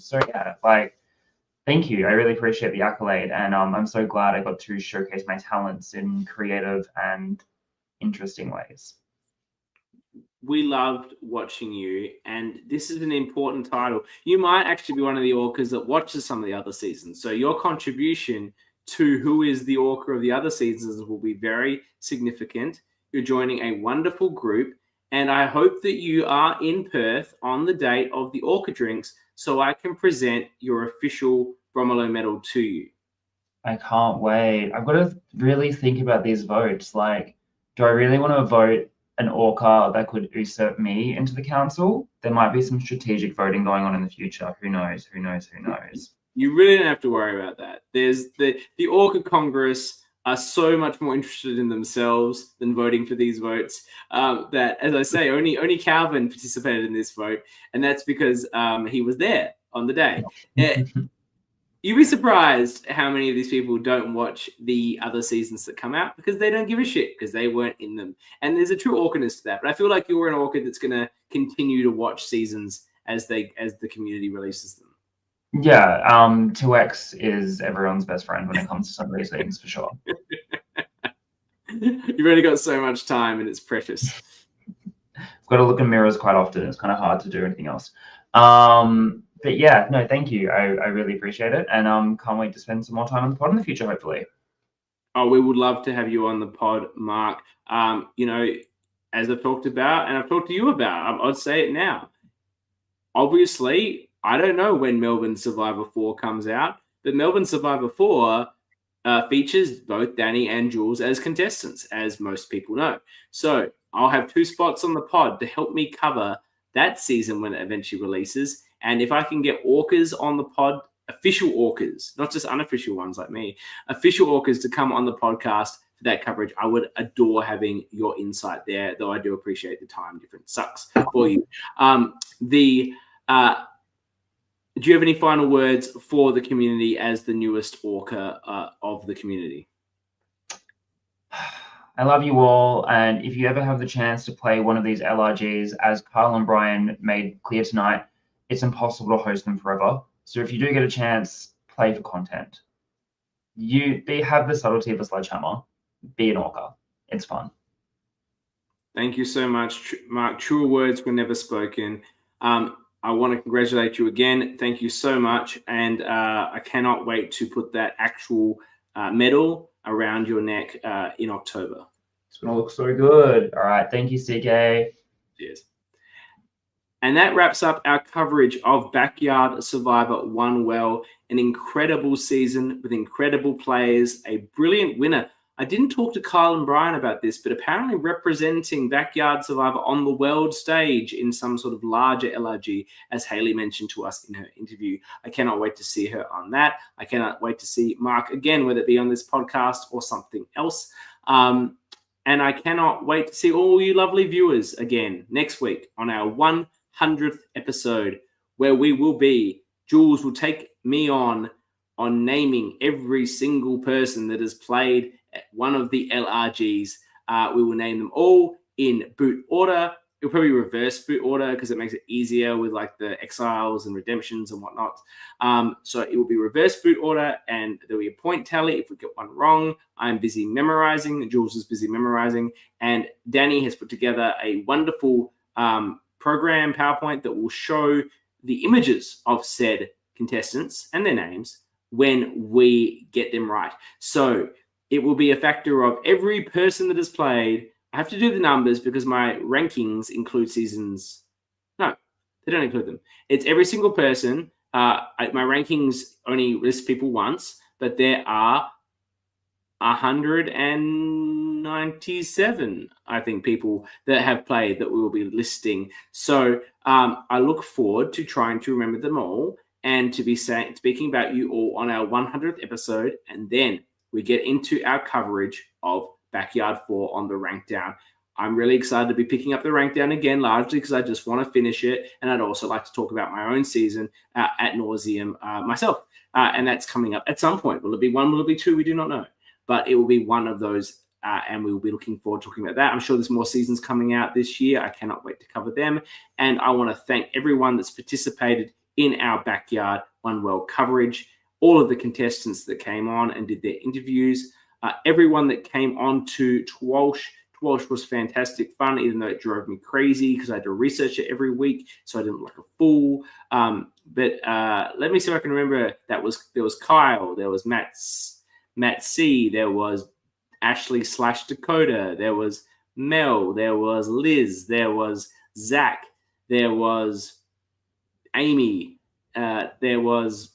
So yeah, like, thank you. I really appreciate the accolade, and I'm so glad I got to showcase my talents in creative and interesting ways. We loved watching you, and this is an important title. You might actually be one of the orcas that watches some of the other seasons, so your contribution to who is the orca of the other seasons will be very significant. You're joining a wonderful group, and I hope that you are in Perth on the date of the orca drinks so I can present your official Bromilow Medal to you. I can't wait. I've got to really think about these votes. Like, do I really want to vote an orca that could usurp me into the council? There might be some strategic voting going on in the future. Who knows? Who knows? Who knows? You really don't have to worry about that. There's the Orca Congress are so much more interested in themselves than voting for these votes. That, as I say, only Calvin participated in this vote, and that's because he was there on the day. You'd be surprised how many of these people don't watch the other seasons that come out because they don't give a shit because they weren't in them. And there's a true orcaness to that. But I feel like you're an orca that's going to continue to watch seasons as the community releases them. Yeah, 2X is everyone's best friend when it comes to some of these things, for sure. You've only got so much time and it's precious. I've got to look in mirrors quite often. It's kind of hard to do anything else. But yeah, no, thank you. I really appreciate it, and can't wait to spend some more time on the pod in the future, hopefully. Oh, we would love to have you on the pod, Mark. As I've talked about and I've talked to you about, I'd say it now. Obviously, I don't know when Melbourne Survivor 4 comes out, but Melbourne Survivor 4 features both Dani and Jules as contestants, as most people know. So I'll have 2 spots on the pod to help me cover that season when it eventually releases. And if I can get orcas on the pod, official orcas, not just unofficial ones like me, official orcas to come on the podcast for that coverage, I would adore having your insight there, though I do appreciate the time difference sucks for you. Do you have any final words for the community as the newest orca of the community? I love you all, and if you ever have the chance to play one of these LRGs, as Kyle and Bryan made clear tonight, it's impossible to host them forever. So if you do get a chance, play for content. Have the subtlety of a sledgehammer. Be an orca. It's fun. Thank you so much, Mark. Truer words were never spoken. I want to congratulate you again. Thank you so much. And I cannot wait to put that actual medal around your neck in October. It's going to look so good. All right. Thank you, CK. Cheers. And that wraps up our coverage of Backyard Survivor One Well, an incredible season with incredible players, a brilliant winner. I didn't talk to Kyle and Bryan about this, but apparently representing Backyard Survivor on the world stage in some sort of larger LRG, as Haley mentioned to us in her interview. I cannot wait to see her on that. I cannot wait to see Mark again, whether it be on this podcast or something else. And I cannot wait to see all you lovely viewers again next week on our 100th episode, where we will be, Jules will take me on naming every single person that has played one of the LRGs. We will name them all in boot order. It'll probably reverse boot order because it makes it easier with like the exiles and redemptions and whatnot. So it will be reverse boot order, and there'll be a point tally if we get one wrong. I'm busy memorizing. Jules is busy memorizing, and Dani has put together a wonderful program PowerPoint that will show the images of said contestants and their names when we get them right. So it will be a factor of every person that has played. I have to do the numbers because my rankings include seasons. No, they don't include them. It's every single person. My rankings only list people once, but there are 197, I think, people that have played that we will be listing. So I look forward to trying to remember them all and to be speaking about you all on our 100th episode. And then we get into our coverage of Backyard 4 on the rank down. I'm really excited to be picking up the rank down again, largely because I just want to finish it. And I'd also like to talk about my own season ad nauseum myself. And that's coming up at some point. Will it be one? Will it be two? We do not know. But it will be one of those. And we will be looking forward to talking about that. I'm sure there's more seasons coming out this year. I cannot wait to cover them. And I want to thank everyone that's participated in our Backyard One Well coverage, all of the contestants that came on and did their interviews, everyone that came on to Twalsh. Twalsh was fantastic fun, even though it drove me crazy because I had to research it every week, so I didn't look like a fool. But let me see if I can remember. There was Kyle, there was Matt C, there was Ashley/Dakota, there was Mel, there was Liz, there was Zach, there was Amy, there was,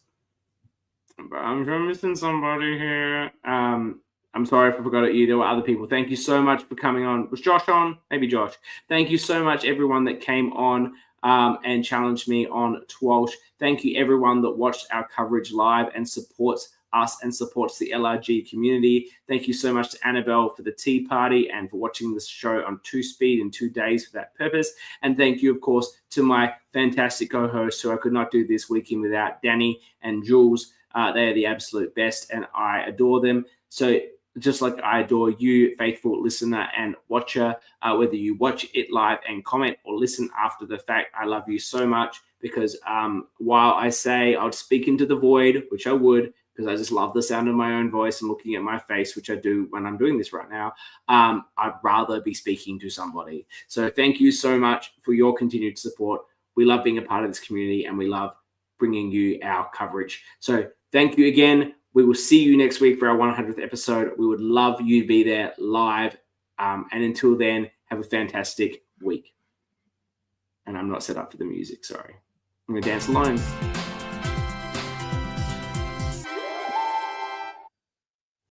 I'm missing somebody here. I'm sorry if I forgot it. There were other people. Thank you so much for coming on. Was Josh on? Maybe Josh. Thank you so much, everyone that came on and challenged me on Twalsh. Thank you, everyone that watched our coverage live and supports us and supports the LRG community. Thank you so much to Annabelle for the tea party and for watching this show on 2-speed in 2 days for that purpose. And thank you, of course, to my fantastic co-hosts who I could not do this weekend without, Dani and Jules. They are the absolute best, and I adore them. So just like I adore you, faithful listener and watcher, whether you watch it live and comment or listen after the fact, I love you so much because while I say I would speak into the void, which I would, because I just love the sound of my own voice and looking at my face, which I do when I'm doing this right now, I'd rather be speaking to somebody. So thank you so much for your continued support. We love being a part of this community and we love bringing you our coverage. So thank you again. We will see you next week for our 100th episode. We would love you to be there live. And until then, have a fantastic week. And I'm not set up for the music, sorry. I'm going to dance alone.